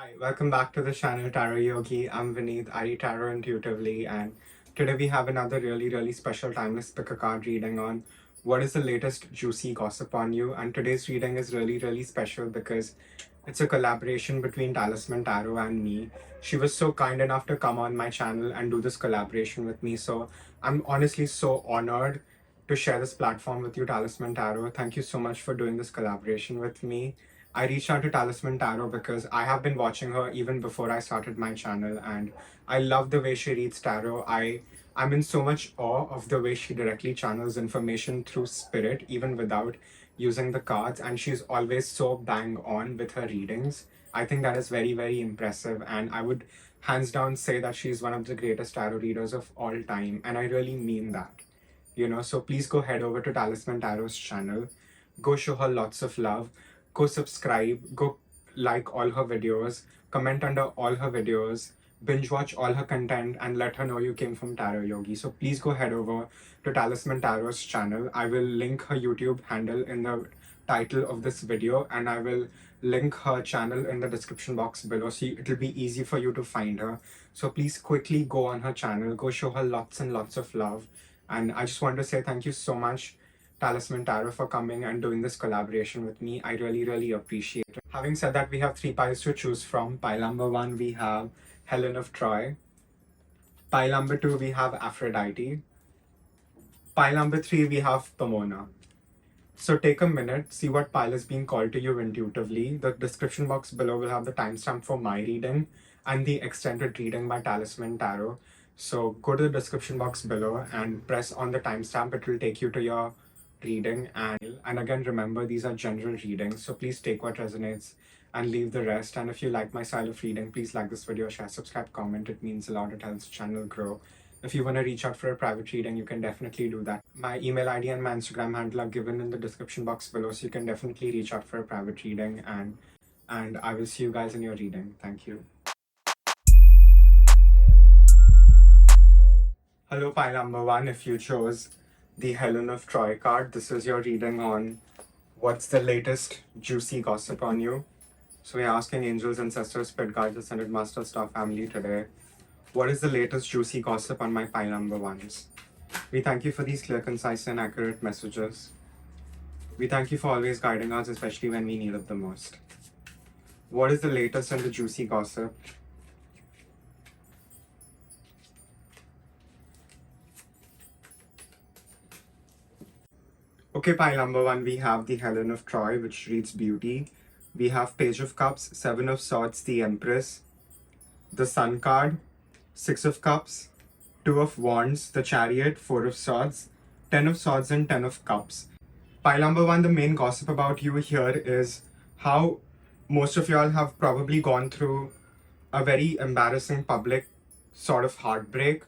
Hi, welcome back to the channel Tarot Yogi. I'm Vinit, I read tarot intuitively, and today we have another really special timeless pick a card reading on what is the latest juicy gossip on you. And today's reading is really special because it's a collaboration between Talisman Tarot and me. She was so kind enough to come on my channel and do this collaboration with me. So I'm honestly so honored to share this platform with you, Talisman Tarot. Thank you so much for doing this collaboration with me. I reached out to Talisman Tarot because I have been watching her even before I started my channel, and I love the way she reads tarot. I'm in so much awe of the way she directly channels information through spirit, even without using the cards, and she's always so bang on with her readings. I think that is very impressive, and I would hands down say that she's one of the greatest tarot readers of all time, and I really mean that. So please go head over to Talisman Tarot's channel, go show her lots of love, go subscribe, go like all her videos, comment under all her videos, binge watch all her content, and let her know you came from Tarot Yogi. So please go head over to Talisman Tarot's channel. I will link her YouTube handle in the title of this video, and I will link her channel in the description box below, so it'll be easy for you to find her. So please quickly go on her channel, go show her lots and lots of love. And I just want to say thank you so much, Talisman Tarot, for coming and doing this collaboration with me. I really appreciate it. Having said that, we have 3 piles to choose from. Pile number 1, we have Helen of Troy. Pile number 2, we have Aphrodite. Pile number 3, we have Pomona. So take a minute, see what pile is being called to you intuitively. The description box below will have the timestamp for my reading and the extended reading by Talisman Tarot. So go to the description box below and press on the timestamp. It will take you to your reading, and again, remember, these are general readings, so please take what resonates and leave the rest. And if you like my style of reading, please like this video, share, subscribe, comment. It means a lot. It helps the channel grow. If you want to reach out for a private reading, you can definitely do that. My email ID and my Instagram handle are given in the description box below, so you can definitely reach out for a private reading, and I will see you guys in your reading. Thank you. Hello, pile number 1. If you chose the Helen of Troy card, this is your reading on what's the latest juicy gossip on you. So we're asking angels, ancestors, spirit guides, ascended masters, star family today, what is the latest juicy gossip on my pile number 1s? We thank you for these clear, concise, and accurate messages. We thank you for always guiding us, especially when we need it the most. What is the latest and the juicy gossip? Okay, pile number 1, we have the Helen of Troy, which reads beauty. We have Page of Cups, 7 of Swords, the Empress, the Sun card, 6 of Cups, 2 of Wands, the Chariot, 4 of Swords, 10 of Swords, and 10 of Cups. Pile number 1, the main gossip about you here is how most of y'all have probably gone through a very embarrassing public sort of heartbreak,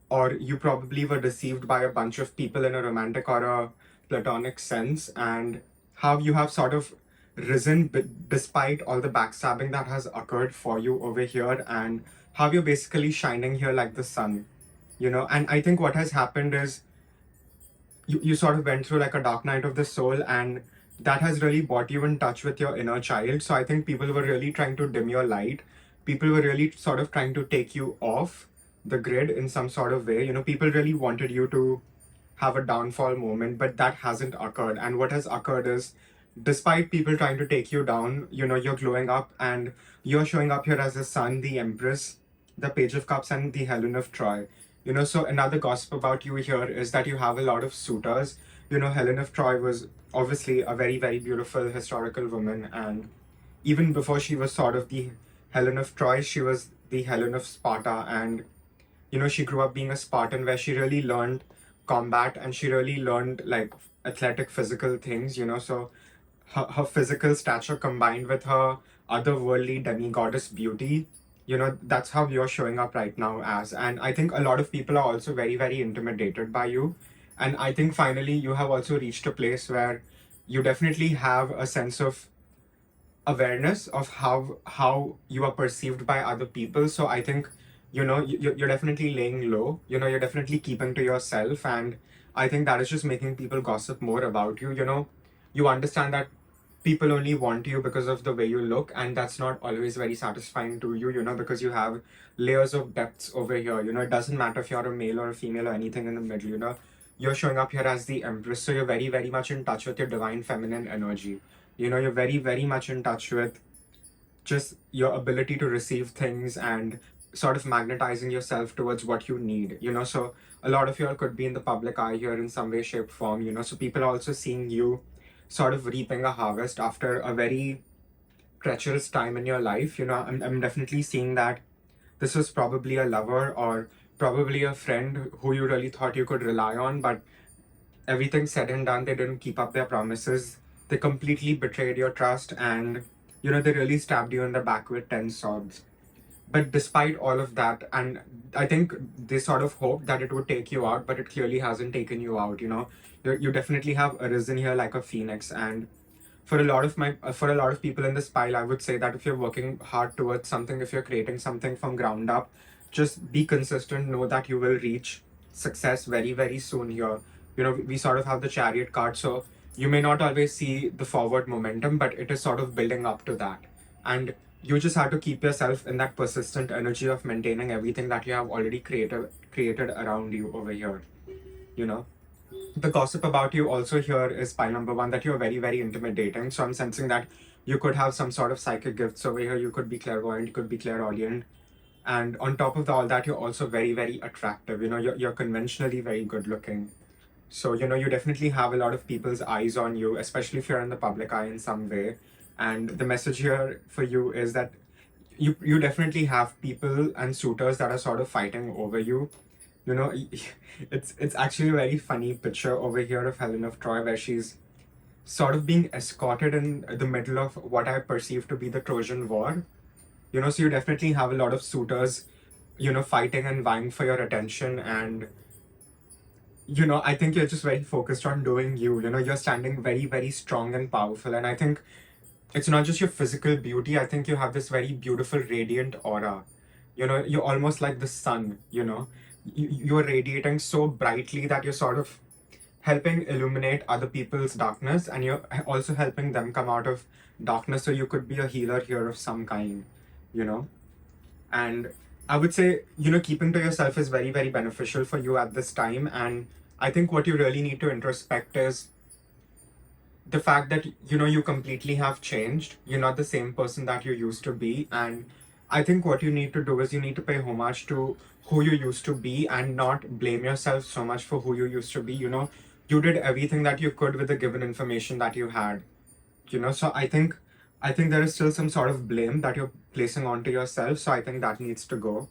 or you probably were deceived by a bunch of people in a romantic or a platonic sense, and how you have sort of risen despite all the backstabbing that has occurred for you over here, and how you're basically shining here like the sun, and I think what has happened is you sort of went through like a dark night of the soul, and that has really brought you in touch with your inner child. So I think people were really trying to dim your light. People were really sort of trying to take you off the grid in some sort of way. People really wanted you to have a downfall moment, but that hasn't occurred. And what has occurred is, despite people trying to take you down, you're glowing up, and you're showing up here as the Sun, the Empress, the Page of Cups, and the Helen of Troy. So another gossip about you here is that you have a lot of suitors. Helen of Troy was obviously a very beautiful historical woman, and even before she was sort of the Helen of Troy, she was the Helen of Sparta, and she grew up being a Spartan, where she really learned combat, and she really learned like athletic physical things, so her physical stature combined with her otherworldly demi-goddess beauty, that's how you're showing up right now as. And I think a lot of people are also very intimidated by you, and I think finally you have also reached a place where you definitely have a sense of awareness of how you are perceived by other people. So I think you're definitely laying low, you're definitely keeping to yourself, and I think that is just making people gossip more about you. You understand that people only want you because of the way you look, and that's not always very satisfying to you, because you have layers of depths over here. It doesn't matter if you're a male or a female or anything in the middle. You're showing up here as the empress, so you're very, very much in touch with your divine feminine energy. You're very, very much in touch with just your ability to receive things and sort of magnetizing yourself towards what you need. So a lot of y'all could be in the public eye here in some way, shape, form. So people are also seeing you sort of reaping a harvest after a very treacherous time in your life. I'm definitely seeing that this was probably a lover or probably a friend who you really thought you could rely on, but everything said and done, they didn't keep up their promises. They completely betrayed your trust, and they really stabbed you in the back with 10 swords. But despite all of that, and I think they sort of hoped that it would take you out, but it clearly hasn't taken you out. You definitely have arisen here like a phoenix. And for a lot of people in this pile, I would say that if you're working hard towards something, if you're creating something from ground up, just be consistent. Know that you will reach success very, very soon here. We sort of have the chariot card, so you may not always see the forward momentum, but it is sort of building up to that. And you just have to keep yourself in that persistent energy of maintaining everything that you have already created around you over here. you know the gossip about you also here is pile number one, that you're very, very intimidating. So I'm sensing that you could have some sort of psychic gifts over here. You could be clairvoyant, you could be clairaudient. And on top of all that, you're also very, very attractive. You're conventionally very good looking. So, you definitely have a lot of people's eyes on you, especially if you're in the public eye in some way. And the message here for you is that you definitely have people and suitors that are sort of fighting over you. It's actually a very funny picture over here of Helen of Troy, where she's sort of being escorted in the middle of what I perceive to be the Trojan War. So you definitely have a lot of suitors, fighting and vying for your attention. And I think you're just very focused on doing you. You're standing very, very strong and powerful. And I think it's not just your physical beauty. I think you have this very beautiful, radiant aura. You're almost like the sun. You're radiating so brightly that you're sort of helping illuminate other people's darkness, and you're also helping them come out of darkness. So you could be a healer here of some kind. you know and I would say, keeping to yourself is very, very beneficial for you at this time. And I think what you really need to introspect is the fact that, you completely have changed. You're not the same person that you used to be. And I think what you need to do is you need to pay homage to who you used to be and not blame yourself so much for who you used to be. You did everything that you could with the given information that you had. So I think there is still some sort of blame that you're placing onto yourself. So I think that needs to go.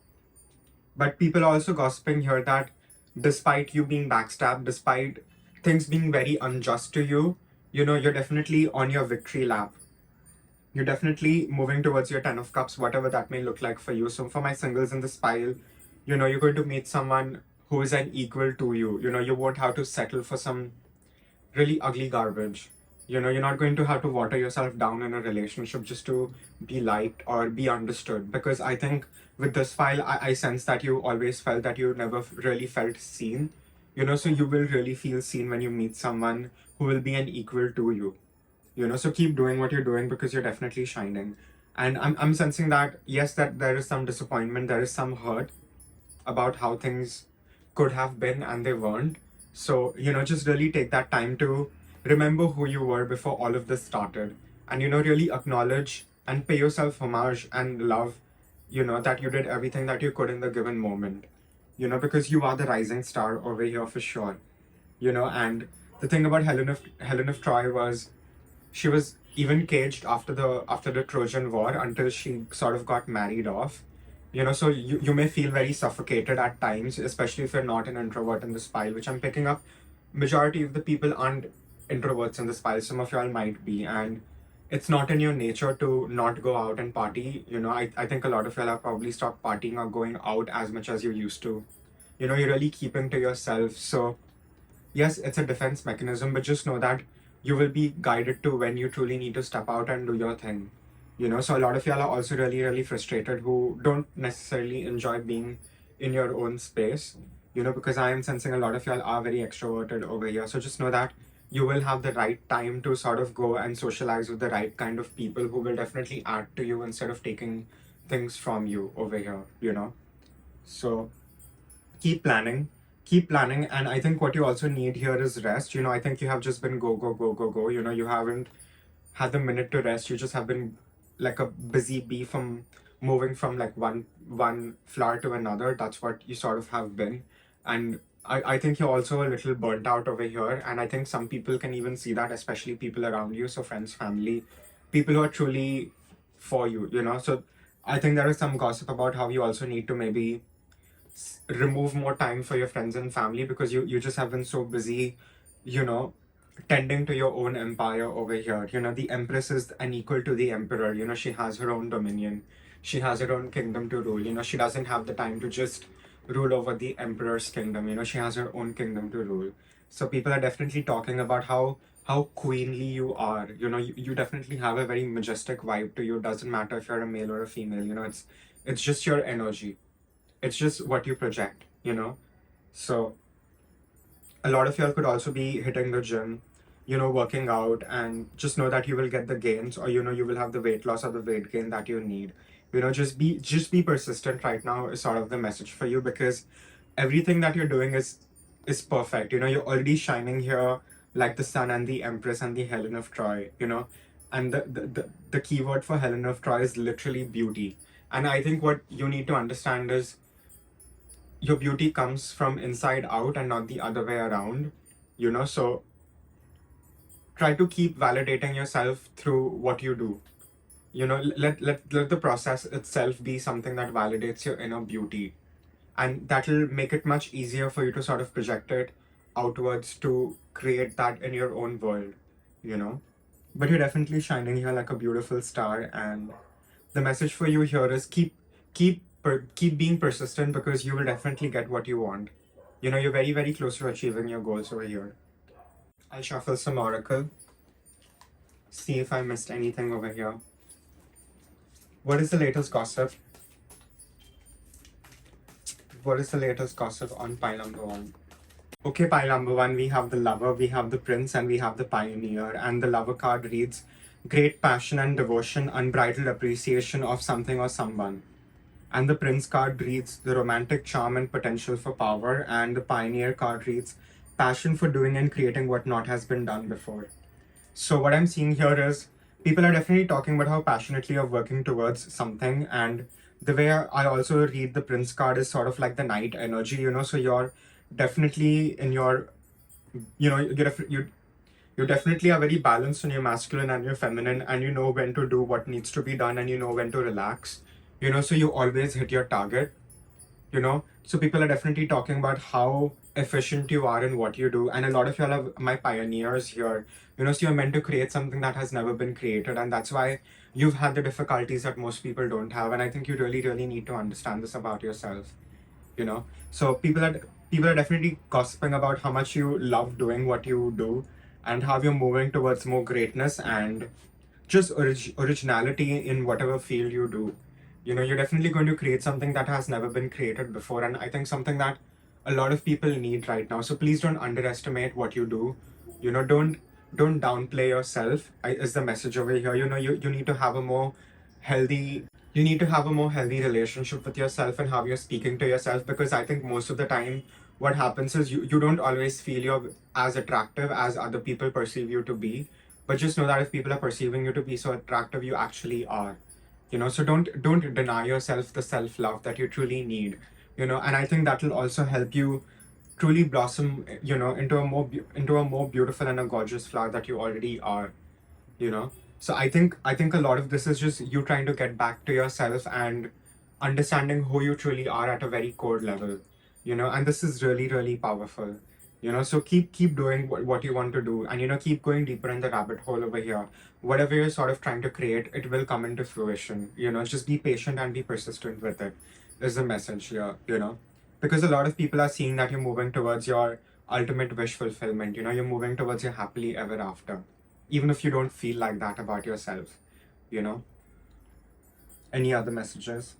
But people are also gossiping here that despite you being backstabbed, despite things being very unjust to you, you're definitely on your victory lap. You're definitely moving towards your 10 of cups, whatever that may look like for you. So for my singles in this pile, you're going to meet someone who is an equal to you. You won't have to settle for some really ugly garbage. You're not going to have to water yourself down in a relationship just to be liked or be understood. Because I think with this file, I sense that you always felt that you never really felt seen. So you will really feel seen when you meet someone who will be an equal to you. So keep doing what you're doing, because you're definitely shining. And I'm sensing that, yes, that there is some disappointment, there is some hurt about how things could have been and they weren't. So, just really take that time to remember who you were before all of this started. And, really acknowledge and pay yourself homage and love, that you did everything that you could in the given moment. Because you are the rising star over here for sure. And the thing about Helen of Troy was she was even caged after the Trojan War until she sort of got married off. So you may feel very suffocated at times, especially if you're not an introvert in this pile, which I'm picking up. Majority of the people aren't introverts in this pile. Some of y'all might be, and it's not in your nature to not go out and party. I think a lot of y'all have probably stopped partying or going out as much as you used to. You're really keeping to yourself. So yes, it's a defense mechanism, but just know that you will be guided to when you truly need to step out and do your thing. So a lot of y'all are also really, really frustrated who don't necessarily enjoy being in your own space, because I am sensing a lot of y'all are very extroverted over here. So just know that you will have the right time to sort of go and socialize with the right kind of people who will definitely add to you instead of taking things from you over here, you know. So keep planning, keep planning. And I think what you also need here is rest. You know, I think you have just been go, go, go, go, go. You know, you haven't had the minute to rest. You just have been like a busy bee from moving from like one flower to another. That's what you sort of have been. And I think you're also a little burnt out over here. And I think some people can even see that, especially people around you. So friends, family, people who are truly for you, you know. So I think there is some gossip about how you also need to maybe remove more time for your friends and family because you just have been so busy, you know, tending to your own empire over here. You know, the empress is unequal to the emperor. You know, she has her own dominion, she has her own kingdom to rule. You know, she doesn't have the time to just rule over the emperor's kingdom. You know, she has her own kingdom to rule. So people are definitely talking about how queenly you are. You know, you definitely have a very majestic vibe to you. Doesn't matter if you're a male or a female. You know, it's just your energy, it's just what you project, you know. So a lot of y'all could also be hitting the gym, you know, working out, and just know that you will get the gains, or you know, you will have the weight loss or the weight gain that you need. You know, just be persistent right now is sort of the message for you, because everything that you're doing is perfect. You know, you're already shining here like the sun and the empress and the Helen of Troy, you know. And the keyword for Helen of Troy is literally beauty. And I think what you need to understand is your beauty comes from inside out and not the other way around, you know. So try to keep validating yourself through what you do, you know. Let the process itself be something that validates your inner beauty, and that'll make it much easier for you to sort of project it outwards to create that in your own world, you know. But you're definitely shining here like a beautiful star, and the message for you here is keep being persistent, because you will definitely get what you want. You know, you're very, very close to achieving your goals over here. I'll shuffle some oracle, see if I missed anything over here. What is the latest gossip? What is the latest gossip on pile number one? Okay, pile number one, we have the lover, we have the prince, and we have the pioneer. And the lover card reads great passion and devotion, unbridled appreciation of something or someone. And the prince card reads the romantic charm and potential for power. And the pioneer card reads passion for doing and creating what not has been done before. So what I'm seeing here is people are definitely talking about how passionately you're working towards something. And the way I also read the prince card is sort of like the knight energy, you know. So you're definitely in your, you know, you definitely are very balanced in your masculine and your feminine, and you know when to do what needs to be done, and you know when to relax, you know. So you always hit your target, you know. So people are definitely talking about how efficient you are in what you do, and a lot of y'all are my pioneers here, you know. So you're meant to create something that has never been created, and that's why you've had the difficulties that most people don't have. And I think you really, really need to understand this about yourself, you know. So people are definitely gossiping about how much you love doing what you do, and how you're moving towards more greatness and just originality in whatever field you do. You know, you're definitely going to create something that has never been created before, and I think something that a lot of people need right now. So please don't underestimate what you do. You know, don't downplay yourself, is the message over here. You know, you need to have a more healthy, you need to have a more healthy relationship with yourself and how you're speaking to yourself, because I think most of the time what happens is you don't always feel you're as attractive as other people perceive you to be. But just know that if people are perceiving you to be so attractive, you actually are, you know. So don't deny yourself the self-love that you truly need, you know. And I think that will also help you truly blossom, you know, into into a more beautiful and a gorgeous flower that you already are, you know. So I think a lot of this is just you trying to get back to yourself and understanding who you truly are at a very core level, you know. And this is really, really powerful, you know. So keep doing what you want to do, and you know, keep going deeper in the rabbit hole over here. Whatever you're sort of trying to create, it will come into fruition, you know. Just be patient and be persistent with it, is the message here, you know. Because a lot of people are seeing that you're moving towards your ultimate wish fulfillment, you know. You're moving towards your happily ever after, even if you don't feel like that about yourself, you know. Any other messages?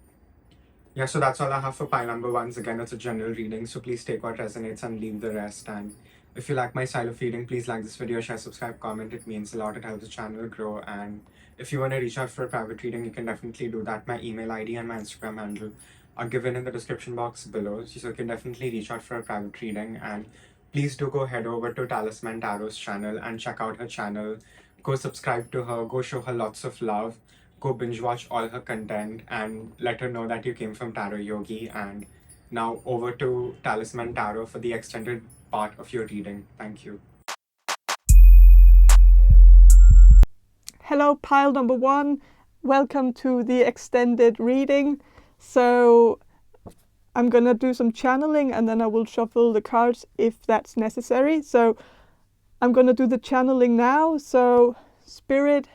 Yeah, so that's all I have for pile number. Once again, it's a general reading, so please take what resonates and leave the rest. And If you like my style of reading, please like this video, share, subscribe, comment. It means a lot. It helps the channel grow. And if you want to reach out for a private reading, you can definitely do that. My email ID and my Instagram handle are given in the description box below. So you can definitely reach out for a private reading. And please do go head over to TalismanTarot's channel and check out her channel. Go subscribe to her. Go show her lots of love. Go binge watch all her content and let her know that you came from Tarot Yogi. And now over to Talisman Tarot for the extended part of your reading. Thank you. Hello, pile number one. Welcome to the extended reading. So I'm going to do some channeling and then I will shuffle the cards if that's necessary. So I'm going to do the channeling now. So Spirit,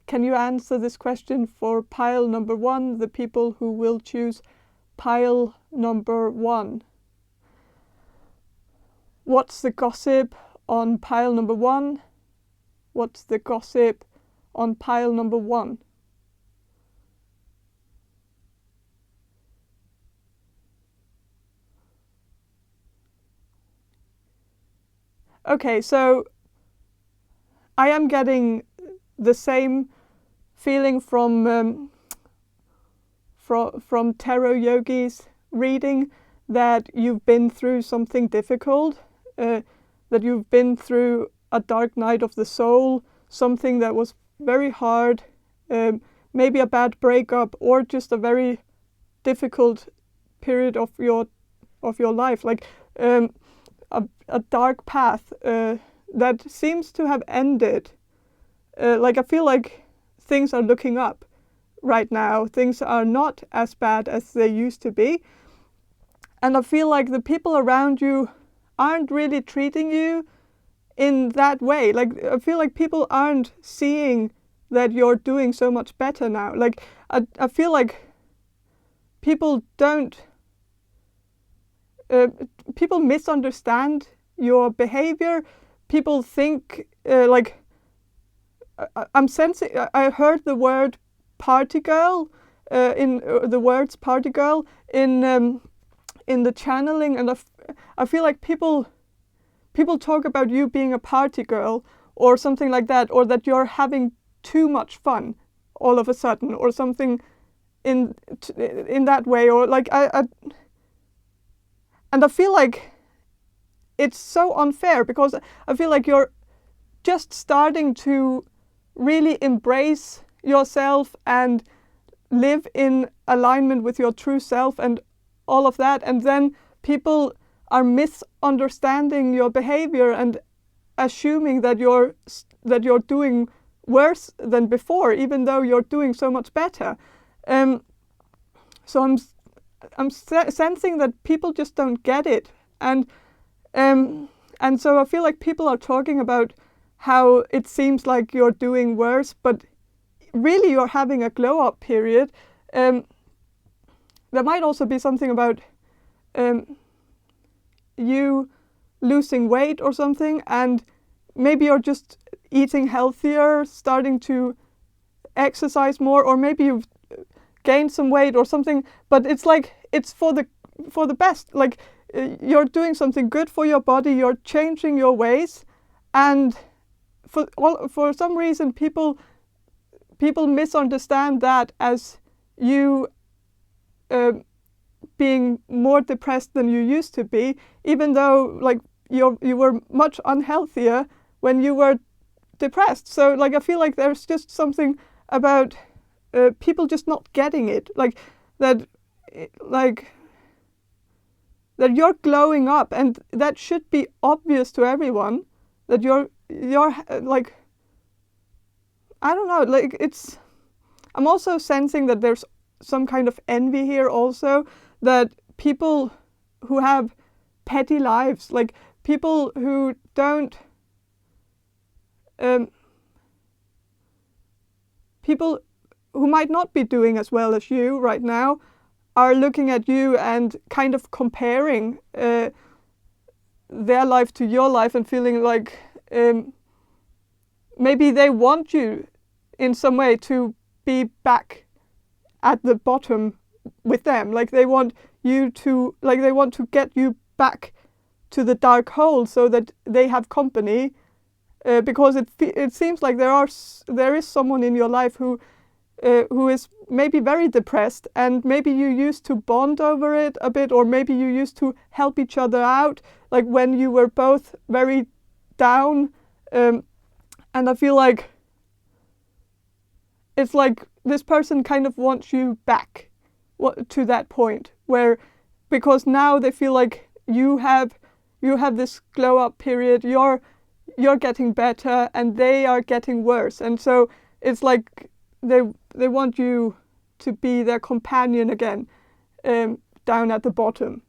can you answer this question for pile number one, the people who will choose pile number one? What's the gossip on pile number one? What's the gossip on pile number one? Okay, so I am getting the same feeling from Tarot Yogi's reading, that you've been through something difficult, that you've been through a dark night of the soul, something that was very hard, maybe a bad breakup or just a very difficult period of your life, like a dark path that seems to have ended. Like I feel like things are looking up right now. Things are not as bad as they used to be. And I feel like the people around you aren't really treating you in that way. Like I feel like people aren't seeing that you're doing so much better now. Like I feel like people people misunderstand your behavior. People think I'm sensing. I heard the word party girl in the words party girl in the channeling, and I feel like people talk about you being a party girl or something like that, or that you're having too much fun all of a sudden, or something in that way, or like and I feel like it's so unfair, because I feel like you're just starting to really embrace yourself and live in alignment with your true self and all of that, and then people are misunderstanding your behavior and assuming that you're doing worse than before, even though you're doing so much better. So I'm sensing that people just don't get it, and so I feel like people are talking about how it seems like you're doing worse, but really you're having a glow up period. There might also be something about you losing weight or something, and maybe you're just eating healthier, starting to exercise more, or maybe you've gained some weight or something, but it's like it's for the best. Like you're doing something good for your body, you're changing your ways, and for some reason people misunderstand that as you being more depressed than you used to be, even though like you were much unhealthier when you were depressed. So like I feel like there's just something about people just not getting it, like that you're glowing up, and that should be obvious to everyone, that you're like, I don't know, like it's, I'm also sensing that there's some kind of envy here also, that people who have petty lives, like people who don't, people who might not be doing as well as you right now, are looking at you and kind of comparing their life to your life, and feeling like maybe they want you in some way to be back at the bottom with them. Like they want you to, like they want to get you back to the dark hole so that they have company, because it seems like there is someone in your life who is maybe very depressed, and maybe you used to bond over it a bit, or maybe you used to help each other out, like when you were both very down, and I feel like it's like this person kind of wants you back to that point where, because now they feel like you have this glow up period, you're getting better and they are getting worse, and so it's like they want you to be their companion again, down at the bottom,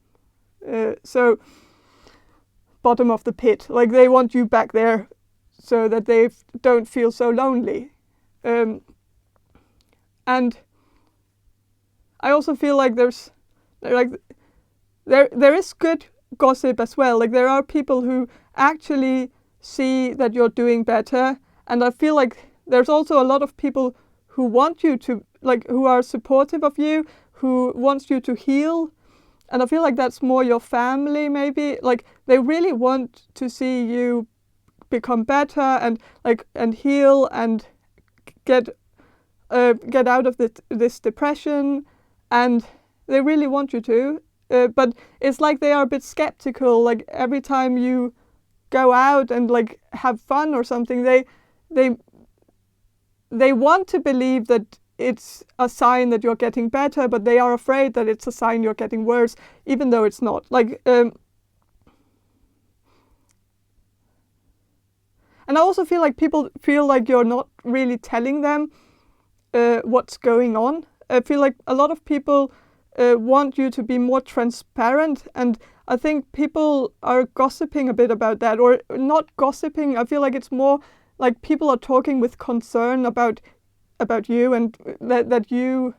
so bottom of the pit, like they want you back there so that they don't feel so lonely, and I also feel like there is good gossip as well. Like there are people who actually see that you're doing better, and I feel like there's also a lot of people who want you to, like, who are supportive of you, who wants you to heal, and I feel like that's more your family maybe. Like they really want to see you become better and heal and get out of this depression, and they really want you to, but it's like they are a bit skeptical. Like every time you go out and like have fun or something, they want to believe that it's a sign that you're getting better, but they are afraid that it's a sign you're getting worse, even though it's not. Like, and I also feel like people feel like you're not really telling them what's going on. I feel like a lot of people want you to be more transparent, and I think people are gossiping a bit about that, or not gossiping. I feel like it's more like people are talking with concern about you, and that you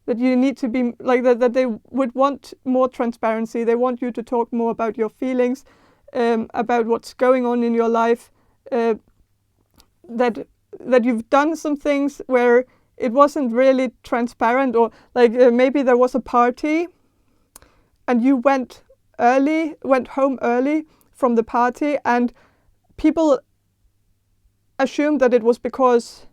need to be like that they would want more transparency. They want you to talk more about your feelings, about what's going on in your life, that you've done some things where it wasn't really transparent, or like maybe there was a party and you went home early from the party, and people assumed that it was because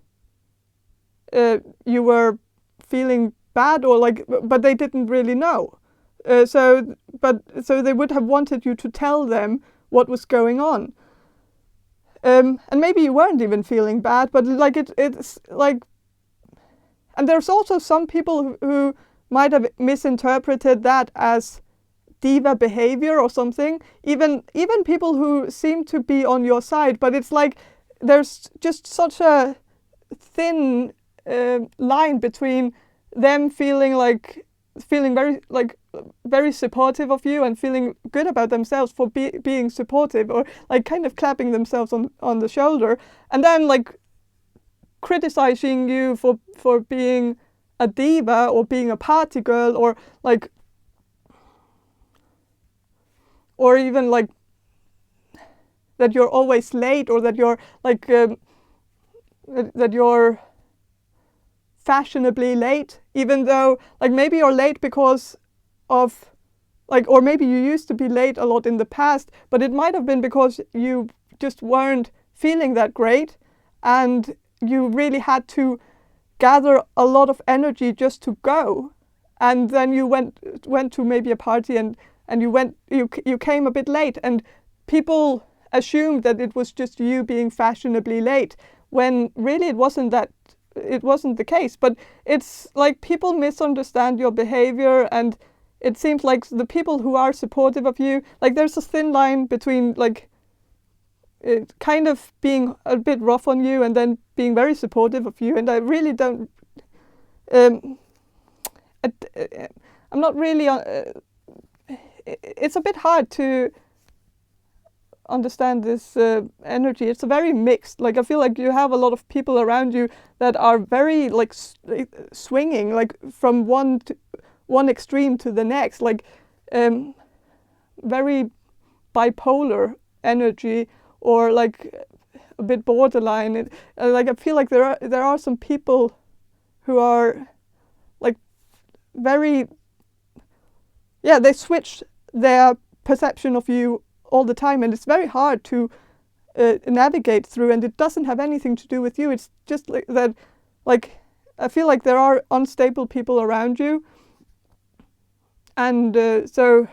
you were feeling bad, or like, but they didn't really know. So they would have wanted you to tell them what was going on. And maybe you weren't even feeling bad, but like it's like, and there's also some people who might have misinterpreted that as diva behavior or something. Even people who seem to be on your side, but it's like there's just such a thin line between them feeling very supportive of you and feeling good about themselves for being supportive, or like kind of clapping themselves on the shoulder, and then like criticizing you for being a diva or being a party girl, or like, or even like that you're always late, or that you're like that you're fashionably late, even though like maybe you're late because of like, or maybe you used to be late a lot in the past, but it might have been because you just weren't feeling that great, and you really had to gather a lot of energy just to go, and then you went to maybe a party, and you came a bit late, and people assumed that it was just you being fashionably late, when really it wasn't the case. But it's like people misunderstand your behavior, and it seems like the people who are supportive of you, like there's a thin line between like kind of being a bit rough on you and then being very supportive of you. And I really don't, I'm not really, it's a bit hard to understand this energy. It's a very mixed, like I feel like you have a lot of people around you that are very like swinging, like from one extreme to the next, like very bipolar energy, or like a bit borderline. Like I feel like there are some people who are like very they switch their perception of you all the time, and it's very hard to navigate through, and it doesn't have anything to do with you. It's just like that, like, I feel like there are unstable people around you, and so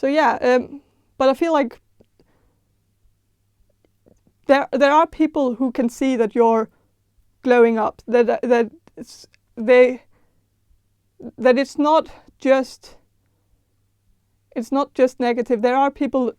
yeah, but I feel like there are people who can see that you're glowing up, that it's not just negative. There are people,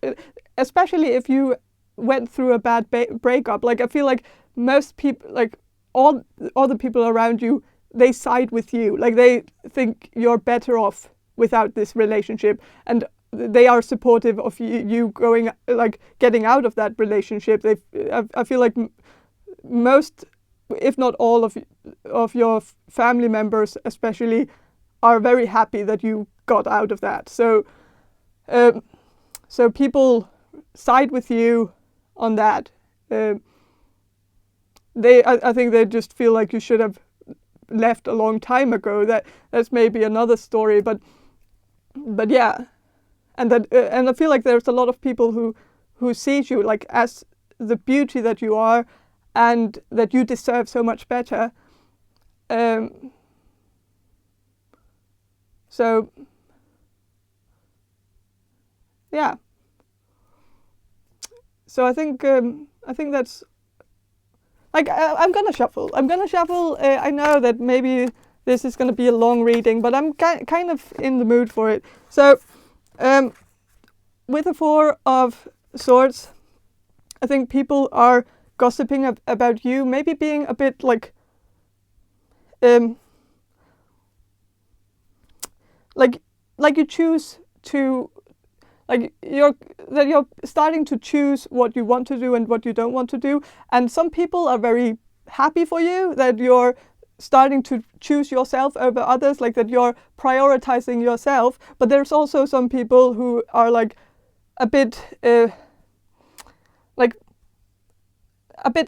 especially if you went through a bad breakup. Like, I feel like most people, like all the people around you, they side with you. Like, they think you're better off without this relationship, and they are supportive of you going, like, getting out of that relationship. I feel like most, if not all of your family members especially, are very happy that you got out of that. So people side with you on that. I think they just feel like you should have left a long time ago. That's maybe another story, but yeah, and I feel like there's a lot of people who sees you like as the beauty that you are, and that you deserve so much better. So yeah. So I think that's, like, I'm gonna shuffle. I know that maybe this is gonna be a long reading, but I'm kind of in the mood for it. So with the Four of Swords, I think people are gossiping about you, maybe being a bit like you choose to, like, you're starting to choose what you want to do and what you don't want to do. And some people are very happy for you that you're starting to choose yourself over others, like that you're prioritizing yourself. But there's also some people who are like a bit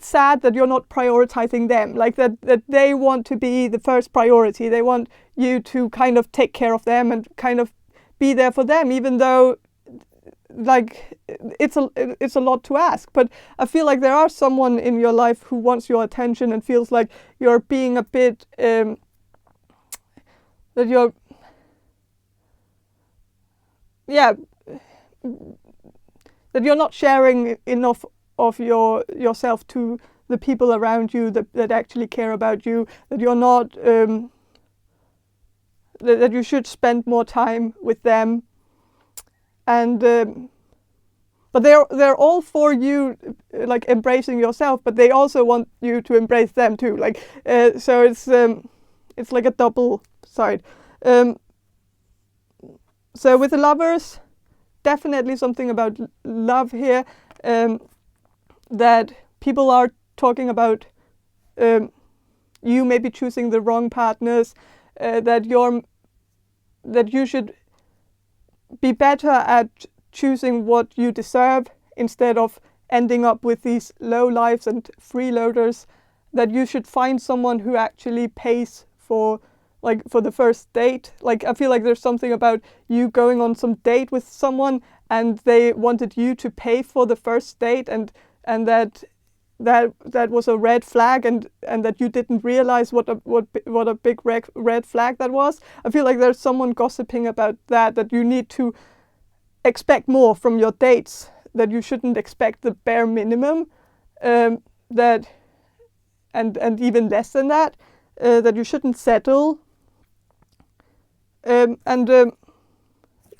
sad that you're not prioritizing them, like that they want to be the first priority. They want you to kind of take care of them and kind of be there for them, even though, like, it's a lot to ask. But I feel like there are someone in your life who wants your attention and feels like you're being a bit that you're not sharing enough of yourself to the people around you that actually care about you, that you're not that you should spend more time with them. And but they're all for you, like, embracing yourself, but they also want you to embrace them too. Like, so it's like a double side. So with the Lovers, definitely something about love here, that people are talking about you maybe choosing the wrong partners, that you should be better at choosing what you deserve instead of ending up with these low lives and freeloaders, that you should find someone who actually pays for the first date. Like, I feel like there's something about you going on some date with someone and they wanted you to pay for the first date, and that was a red flag, and that you didn't realize what a big red flag that was. I feel like there's someone gossiping about that you need to expect more from your dates, that you shouldn't expect the bare minimum, that and even less than that, that you shouldn't settle. And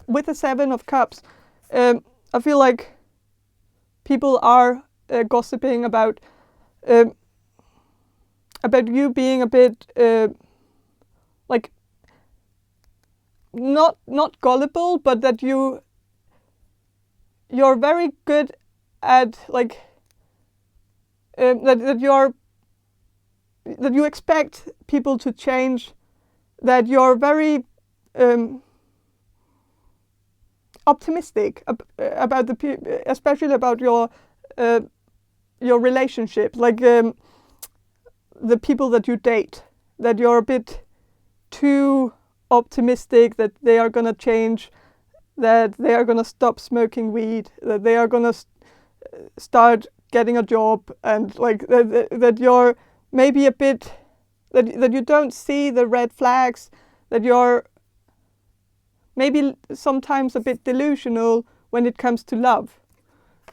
with the Seven of Cups, I feel like people are gossiping about you being a bit like not gullible, but that you're very good at, like, that you expect people to change, that you're very optimistic about especially about your relationship, like the people that you date, that you're a bit too optimistic that they are going to change, that they are going to stop smoking weed, that they are going to start getting a job, and like that you're maybe a bit, that you don't see the red flags, that you're maybe sometimes a bit delusional when it comes to love.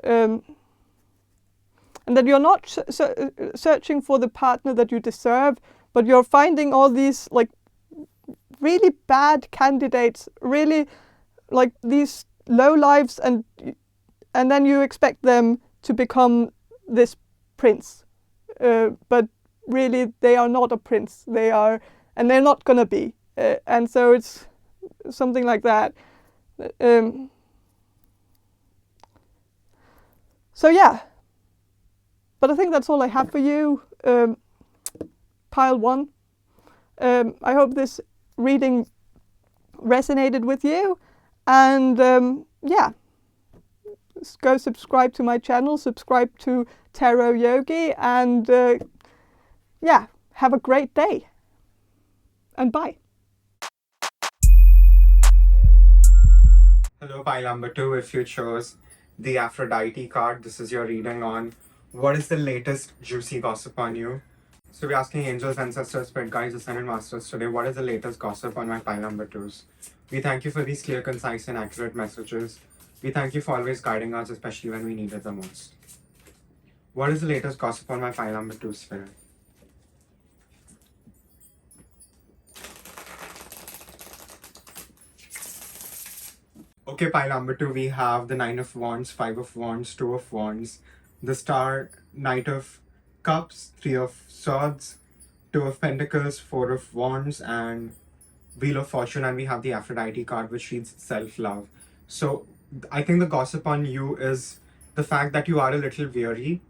And that you're not searching for the partner that you deserve, but you're finding all these like really bad candidates, really like these low lives, and then you expect them to become this prince, but really they are not a prince. They're not gonna be, and so it's something like that. So yeah, but I think that's all I have for you. Pile 1. I hope this reading resonated with you, and yeah, go subscribe to my channel, subscribe to Tarot Yogi, and yeah, have a great day, and bye. Hello, pile number 2. If you chose the Aphrodite card, this is your reading on what is the latest juicy gossip on you. So we're asking angels, ancestors, spirit guides, ascended masters today, what is the latest gossip on my pile number 2s? We thank you for these clear, concise, and accurate messages. We thank you for always guiding us, especially when we need it the most. What is the latest gossip on my pile number 2, spirit? Okay, pile number 2, we have the 9 of Wands, 5 of Wands, 2 of Wands, the Star, Knight of Cups, 3 of Swords, 2 of Pentacles, 4 of Wands, and Wheel of Fortune, and we have the Aphrodite card, which reads self-love. So I think the gossip on you is the fact that you are a little weary.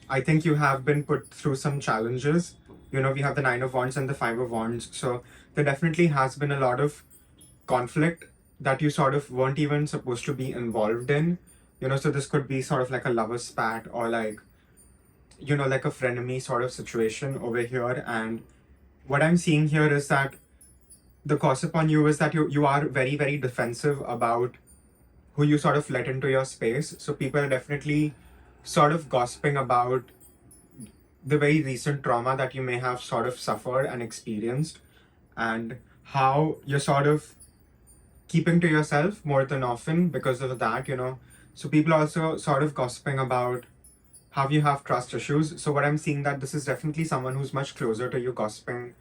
I think you have been put through some challenges. You know, we have the 9 of Wands and the 5 of Wands. So there definitely has been a lot of conflict that you sort of weren't even supposed to be involved in. You know, so this could be sort of like a lover's spat, or like, you know, like a frenemy sort of situation over here. And what I'm seeing here is that the gossip on you is that you are very, very defensive about who you sort of let into your space. So people are definitely sort of gossiping about the very recent trauma that you may have sort of suffered and experienced, and how you're sort of keeping to yourself more than often because of that, you know. So people also sort of gossiping about how you have trust issues. So what I'm seeing, that this is definitely someone who's much closer to you gossiping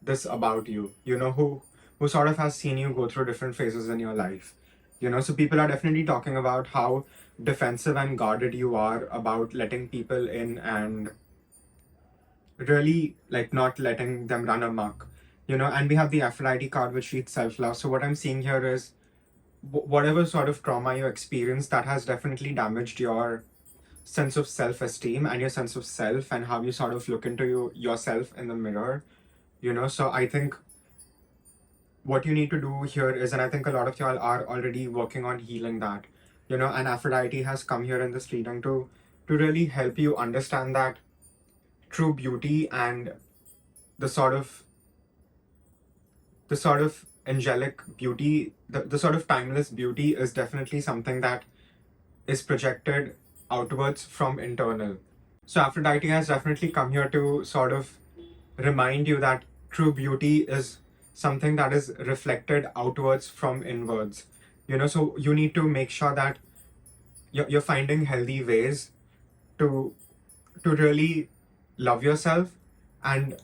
this about you, you know, who sort of has seen you go through different phases in your life, you know. So people are definitely talking about how defensive and guarded you are about letting people in, and really like not letting them run amok, you know. And we have the Aphrodite card, which reads self-love. So what I'm seeing here is whatever sort of trauma you experienced, that has definitely damaged your sense of self-esteem and your sense of self, and how you sort of look into yourself in the mirror, you know. So I think what you need to do here is, and I think a lot of y'all are already working on healing that, you know. And Aphrodite has come here in this reading to really help you understand that true beauty and the sort of angelic beauty, the sort of timeless beauty, is definitely something that is projected outwards from internal. So Aphrodite has definitely come here to sort of remind you that true beauty is something that is reflected outwards from inwards, you know. So you need to make sure that you're finding healthy ways to really love yourself, and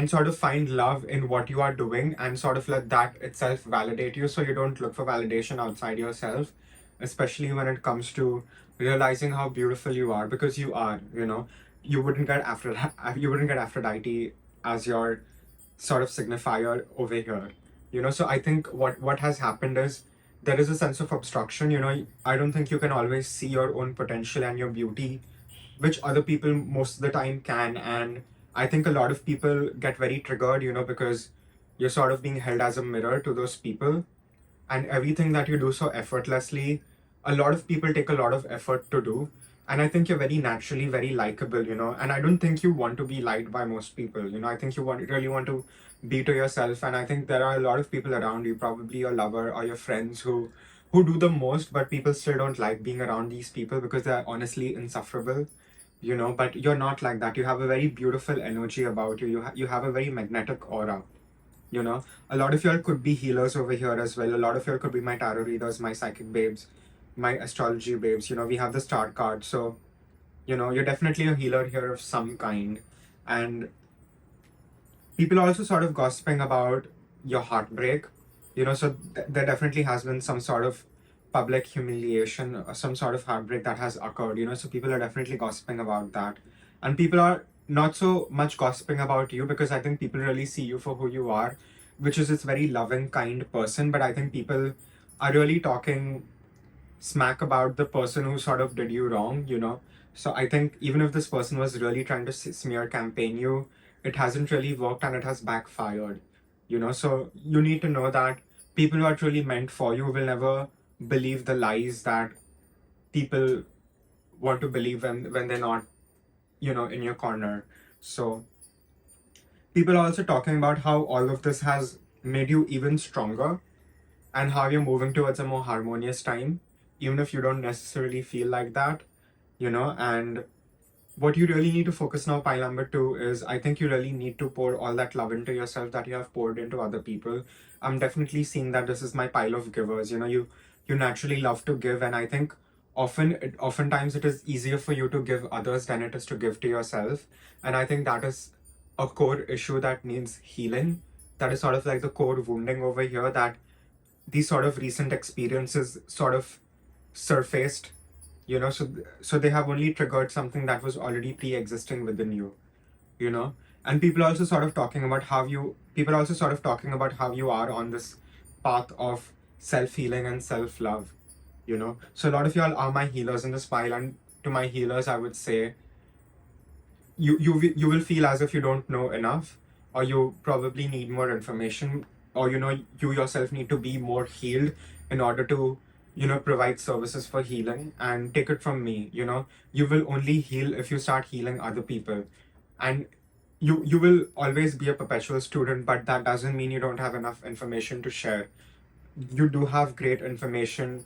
sort of find love in what you are doing, and sort of let that itself validate you, so you don't look for validation outside yourself, especially when it comes to realizing how beautiful you are, because you are, you know. You wouldn't get Aphrodite as your sort of signifier over here, you know. So I think what has happened is there is a sense of obstruction, you know. I don't think you can always see your own potential and your beauty, which other people most of the time can. And I think a lot of people get very triggered, you know, because you're sort of being held as a mirror to those people, and everything that you do so effortlessly, a lot of people take a lot of effort to do. And I think you're very naturally very likable, and I don't think you want to be liked by most people. I think you really want to be to yourself, and I think there are a lot of people around you, probably your lover or your friends, who do the most, but people still don't like being around these people because they're honestly insufferable. But you're not like that. You have a very beautiful energy about you. You have a very magnetic aura. A lot of y'all could be healers over here as well. A lot of y'all could be my tarot readers, my psychic babes, my astrology babes. We have the star card. So you're definitely a healer here of some kind. And people are also sort of gossiping about your heartbreak. So there definitely has been some sort of public humiliation or some sort of heartbreak that has occurred. So people are definitely gossiping about that. And people are not so much gossiping about you because I think people really see you for who you are, which is this very loving, kind person. But I think people are really talking smack about the person who sort of did you wrong. So I think even if this person was really trying to smear campaign you, it hasn't really worked and it has backfired. So you need to know that people who are truly meant for you will never believe the lies that people want to believe when they're not, in your corner. So people are also talking about how all of this has made you even stronger and how you're moving towards a more harmonious time, even if you don't necessarily feel like that. And what you really need to focus now, pile number two, is I think you really need to pour all that love into yourself that you have poured into other people. I'm definitely seeing that this is my pile of givers. You naturally love to give, and I think oftentimes it is easier for you to give others than it is to give to yourself. And I think that is a core issue that needs healing. That is sort of like the core wounding over here, that these sort of recent experiences sort of surfaced, so they have only triggered something that was already pre-existing within you. And people also sort of talking about how you are on this path of self-healing and self-love. So a lot of y'all are my healers in this pile, and to my healers I would say you will feel as if you don't know enough, or you probably need more information, or you yourself need to be more healed in order to provide services for healing. And take it from me, you will only heal if you start healing other people. And you will always be a perpetual student, but that doesn't mean you don't have enough information to share. You do have great information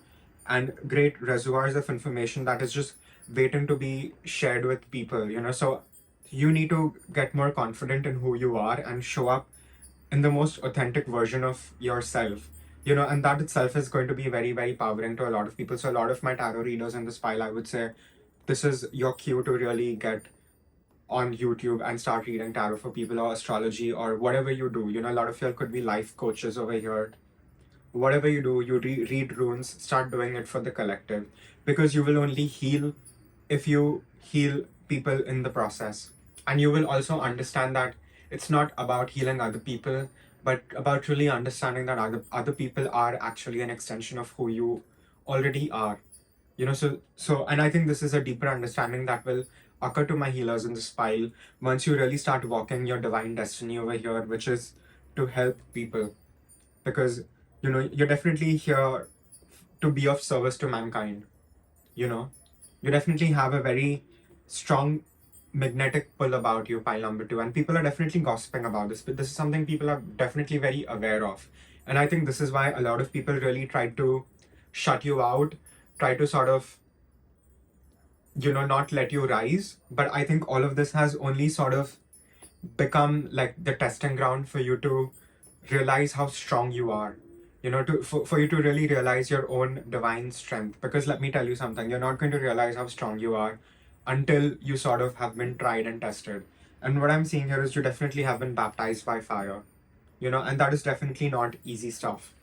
and great reservoirs of information that is just waiting to be shared with people. So you need to get more confident in who you are and show up in the most authentic version of yourself. And that itself is going to be very, very powering to a lot of people. So a lot of my tarot readers in this pile, I would say this is your cue to really get on YouTube and start reading tarot for people, or astrology, or whatever you do. A lot of y'all could be life coaches over here. Whatever you do, you read runes, start doing it for the collective, because you will only heal if you heal people in the process. And you will also understand that it's not about healing other people, but about really understanding that other people are actually an extension of who you already are. And I think this is a deeper understanding that will occur to my healers in this pile once you really start walking your divine destiny over here, which is to help people. Because you're definitely here to be of service to mankind. you know you definitely have a very strong magnetic pull about you, pile number two, and people are definitely gossiping about this, but this is something people are definitely very aware of. And I think this is why a lot of people really try to shut you out, try to sort of not let you rise. But I think all of this has only sort of become like the testing ground for you to realize how strong you are, for you to really realize your own divine strength. Because let me tell you something, you're not going to realize how strong you are until you sort of have been tried and tested. And what I'm seeing here is you definitely have been baptized by fire, and that is definitely not easy stuff.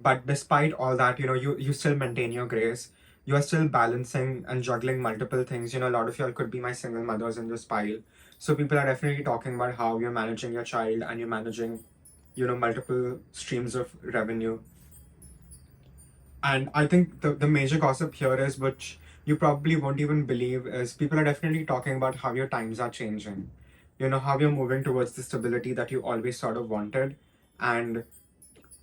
But despite all that, you still maintain your grace. You are still balancing and juggling multiple things. A lot of y'all could be my single mothers in this pile. So people are definitely talking about how you're managing your child and you're managing, multiple streams of revenue. And I think the major gossip here is, which you probably won't even believe, is people are definitely talking about how your times are changing. How you're moving towards the stability that you always sort of wanted. And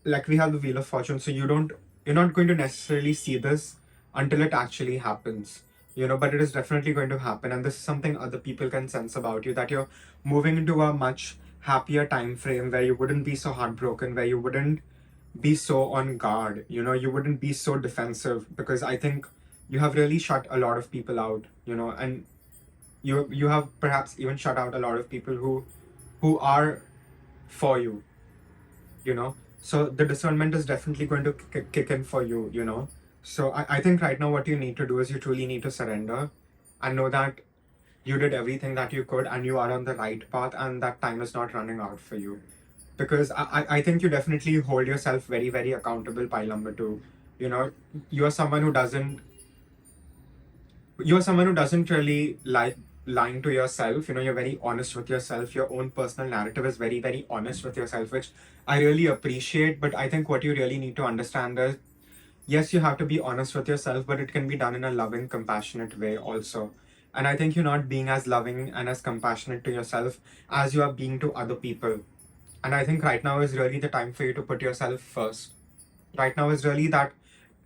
like we have the Wheel of Fortune, so you're not going to necessarily see this until it actually happens. but it is definitely going to happen. And this is something other people can sense about you, that you're moving into a much happier time frame where you wouldn't be so heartbroken, where you wouldn't be so on guard, you wouldn't be so defensive, because I think you have really shut a lot of people out, and you have perhaps even shut out a lot of people who are for you, so the discernment is definitely going to kick in for you, so I think right now what you need to do is you truly need to surrender and know that you did everything that you could and you are on the right path, and that time is not running out for you, because I think you definitely hold yourself very, very accountable, pile number two. You know, you're someone who doesn't really like lying to yourself. You're very honest with yourself. Your own personal narrative is very, very honest with yourself, which I really appreciate. But I think what you really need to understand is, yes, you have to be honest with yourself, but it can be done in a loving, compassionate way also. And I think you're not being as loving and as compassionate to yourself as you are being to other people. And I think right now is really the time for you to put yourself first. Right now is really that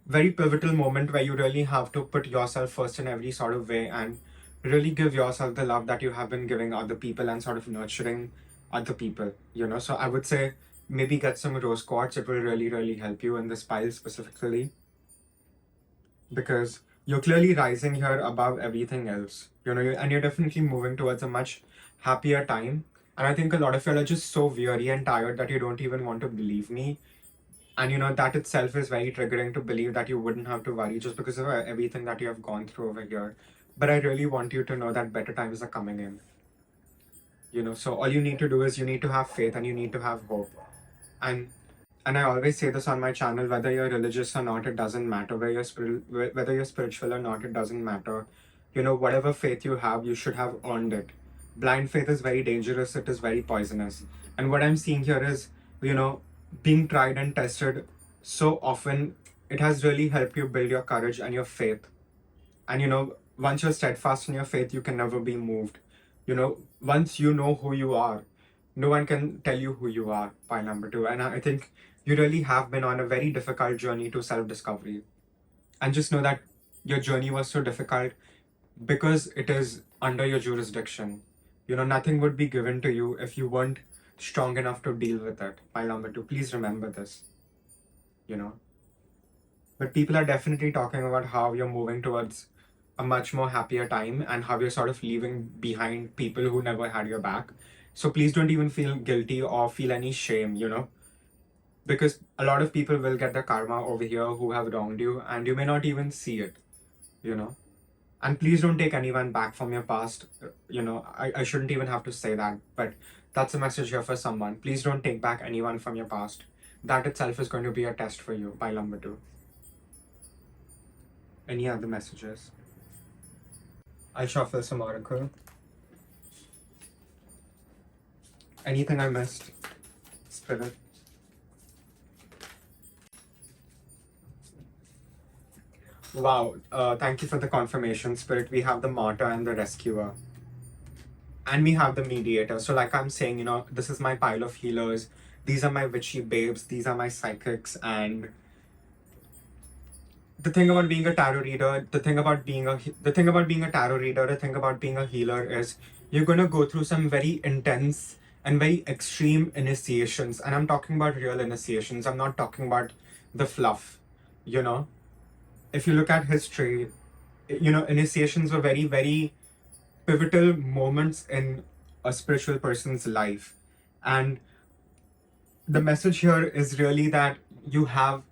very pivotal moment where you really have to put yourself first in every sort of way and really give yourself the love that you have been giving other people and sort of nurturing other people. So I would say maybe get some rose quartz. It will really, really help you in this pile specifically, because you're clearly rising here above everything else, and you're definitely moving towards a much happier time. And I think a lot of y'all are just so weary and tired that you don't even want to believe me. And that itself is very triggering, to believe that you wouldn't have to worry just because of everything that you have gone through over here. But I really want you to know that better times are coming in. So all you need to do is you need to have faith and you need to have hope. And I always say this on my channel, whether you're religious or not, it doesn't matter. Whether you're spiritual or not, it doesn't matter. Whatever faith you have, you should have earned it. Blind faith is very dangerous. It is very poisonous. And what I'm seeing here is, being tried and tested so often, it has really helped you build your courage and your faith. And, once you're steadfast in your faith, you can never be moved. Once you know who you are, no one can tell you who you are, pile number two. And I think you really have been on a very difficult journey to self-discovery. And just know that your journey was so difficult because it is under your jurisdiction. Nothing would be given to you if you weren't strong enough to deal with it, pile number two. Please remember this, But people are definitely talking about how you're moving towards a much more happier time and how you're sort of leaving behind people who never had your back. So please don't even feel guilty or feel any shame, because a lot of people will get the karma over here who have wronged you and you may not even see it, And please don't take anyone back from your past. I shouldn't even have to say that, but that's a message here for someone. Please don't take back anyone from your past. That itself is going to be a test for you, pile number two. Any other messages? I'll shuffle some oracle. Anything I missed, Spirit? Wow, thank you for the confirmation, Spirit. We have the martyr and the rescuer. And we have the mediator. So like I'm saying, this is my pile of healers. These are my witchy babes. These are my psychics. And the thing about being a tarot reader, the thing about being a tarot reader, the thing about being a healer is you're going to go through some very intense and very extreme initiations. And I'm talking about real initiations. I'm not talking about the fluff, If you look at history, initiations were very, very pivotal moments in a spiritual person's life. And the message here is really that you have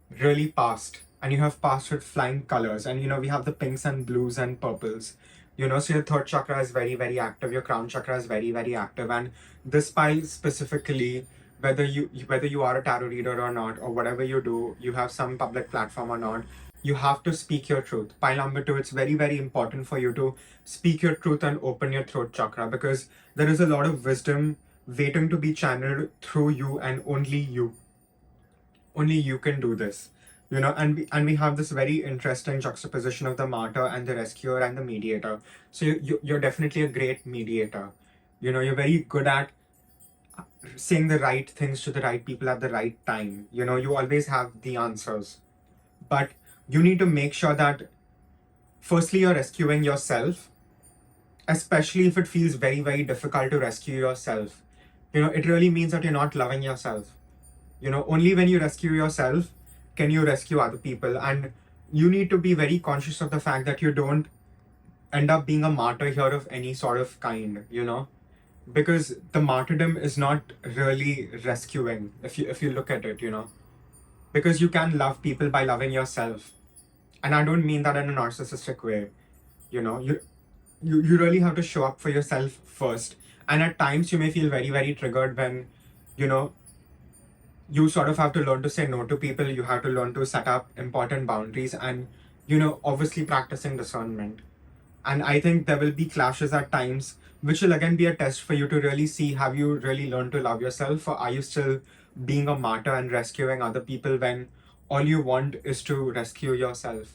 really passed, and you have passed with flying colors. And we have the pinks and blues and purples, so your third chakra is very, very active. Your crown chakra is very, very active. And this pile specifically, whether you are a tarot reader or not, or whatever you do, you have some public platform or not, you have to speak your truth. Pile number two, it's very, very important for you to speak your truth and open your throat chakra, because there is a lot of wisdom waiting to be channeled through you, and only you. Only you can do this. And we have this very interesting juxtaposition of the martyr and the rescuer and the mediator. So you're definitely a great mediator. You're very good at saying the right things to the right people at the right time. You always have the answers. But you need to make sure that firstly, you're rescuing yourself, especially if it feels very, very difficult to rescue yourself. It really means that you're not loving yourself. Only when you rescue yourself can you rescue other people. And you need to be very conscious of the fact that you don't end up being a martyr here of any sort of kind, because the martyrdom is not really rescuing if you look at it, because you can love people by loving yourself. And I don't mean that in a narcissistic way. You really have to show up for yourself first. And at times you may feel very, very triggered when, you know, you sort of have to learn to say no to people. You have to learn to set up important boundaries and, obviously practicing discernment. And I think there will be clashes at times, which will again be a test for you to really see, have you really learned to love yourself, or are you still being a martyr and rescuing other people when all you want is to rescue yourself?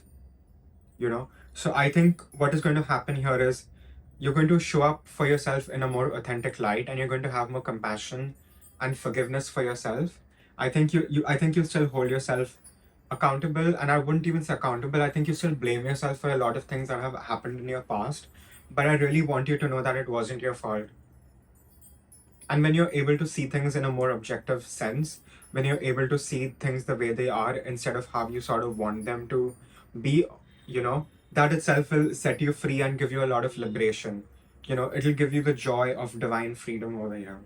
So I think what is going to happen here is you're going to show up for yourself in a more authentic light, and you're going to have more compassion and forgiveness for yourself. I think you still hold yourself accountable, and I wouldn't even say accountable. I think you still blame yourself for a lot of things that have happened in your past, but I really want you to know that it wasn't your fault. And when you're able to see things in a more objective sense, when you're able to see things the way they are instead of how you sort of want them to be, that itself will set you free and give you a lot of liberation. It'll give you the joy of divine freedom over here,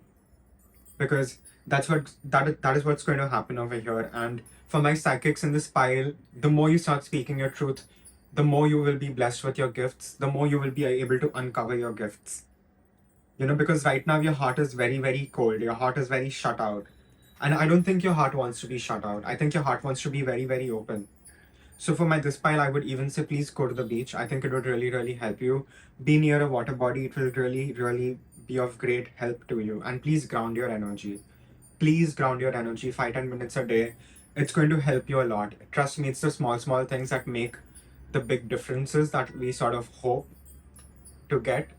because that is what's going to happen over here. And for my psychics in this pile, the more you start speaking your truth, the more you will be blessed with your gifts, the more you will be able to uncover your gifts. Because right now your heart is very, very cold, your heart is very shut out. And I don't think your heart wants to be shut out. I think your heart wants to be very, very open. So for my this pile, I would even say please go to the beach. I think it would really, really help you. Be near a water body. It will really, really be of great help to you. And please ground your energy. Please ground your energy 5-10 minutes a day. It's going to help you a lot. Trust me, it's the small, small things that make the big differences that we sort of hope to get.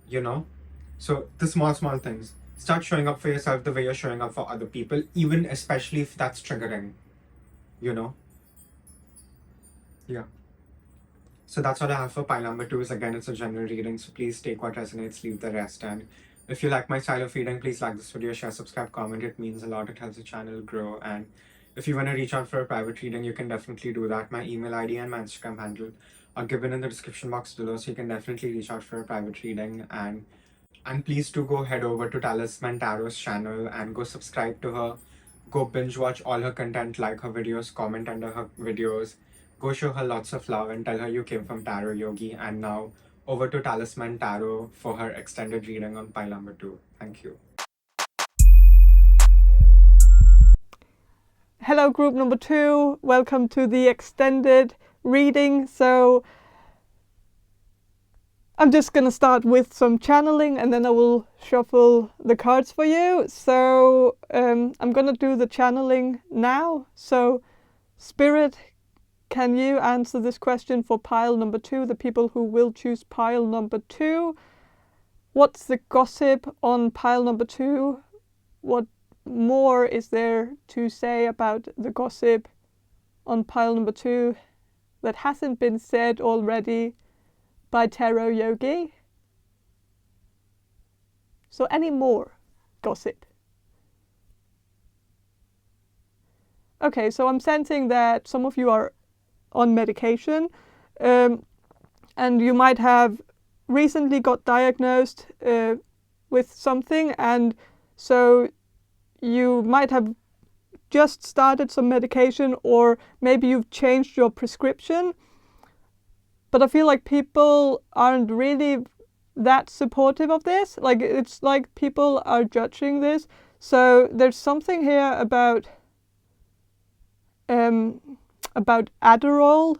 So the small, small things. Start showing up for yourself the way you're showing up for other people, even especially if that's triggering, you know? Yeah. So that's what I have for pile number 2. Is again, it's a general reading, so please take what resonates, leave the rest. And if you like my style of reading, please like this video, share, subscribe, comment. It means a lot. It helps the channel grow. And if you want to reach out for a private reading, you can definitely do that. My email ID and my Instagram handle are given in the description box below, so you can definitely reach out for a private reading. And please do go head over to TalismanTarot's channel and go subscribe to her. Go binge watch all her content, like her videos, comment under her videos. Go show her lots of love and tell her you came from Tarot Yogi. And now over to Talisman Tarot for her extended reading on pile number 2. Thank you. Hello, group number 2. Welcome to the extended reading. So I'm just going to start with some channeling, and then I will shuffle the cards for you. So I'm going to do the channeling now. So Spirit, can you answer this question for pile number 2, the people who will choose pile number 2? What's the gossip on pile number 2? What more is there to say about the gossip on pile number 2 that hasn't been said already by Tarot Yogi? So any more gossip? Okay, so I'm sensing that some of you are on medication, and you might have recently got diagnosed with something, and so you might have just started some medication, or maybe you've changed your prescription. But I feel like people aren't really that supportive of this. Like, it's like people are judging this. So there's something here about Adderall.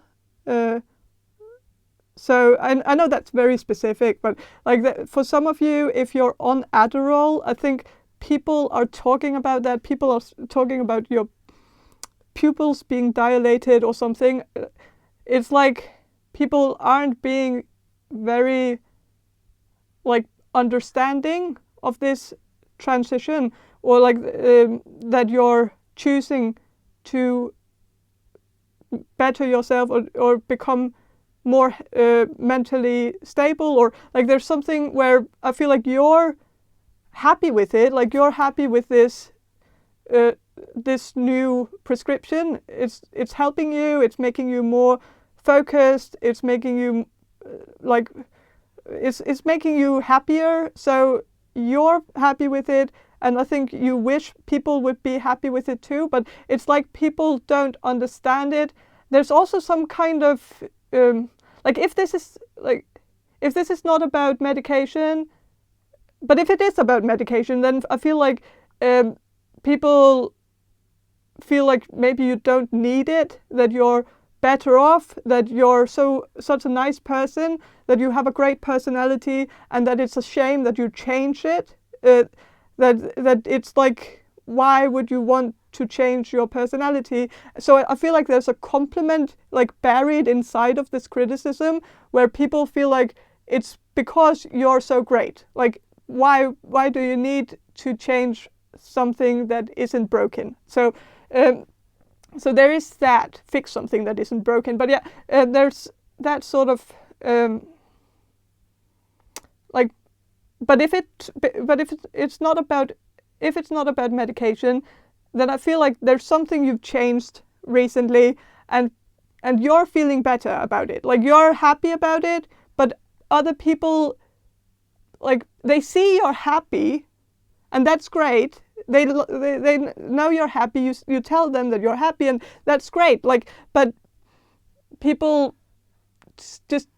So I know that's very specific, but like for some of you, if you're on Adderall, I think people are talking about that. People are talking about your pupils being dilated or something. It's like people aren't being very like understanding of this transition, or like that you're choosing to better yourself or become more mentally stable, or like there's something where I feel like you're happy with it, like you're happy with this this new prescription. It's helping you, it's making you more focused, it's making you like it's making you happier, so you're happy with it, and I think you wish people would be happy with it too, but it's like people don't understand it. There's also some kind of like if this is not about medication, but if it is about medication, then I feel like people feel like maybe you don't need it, that you're better off, that you're such a nice person, that you have a great personality, and that it's a shame that you change it. That it's like, why would you want to change your personality? So I feel like there's a compliment like buried inside of this criticism, where people feel like it's because you're so great. Like why do you need to change something that isn't broken? So there is that, fix something that isn't broken. But yeah, there's that sort of like, but if it's not about medication, then I feel like there's something you've changed recently, and you're feeling better about it. Like you're happy about it, but other people, like, they see you're happy, and that's great. They know you're happy. You tell them that you're happy, and that's great. Like, but people just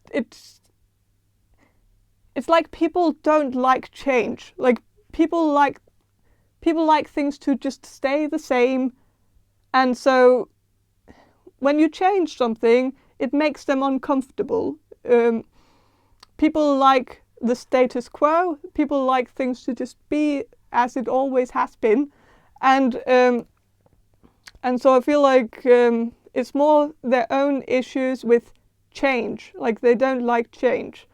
it's like people don't like change. Like people like things to just stay the same, and so when you change something, it makes them uncomfortable. People like the status quo. People like things to just be as it always has been, and so I feel like it's more their own issues with change. Like they don't like change.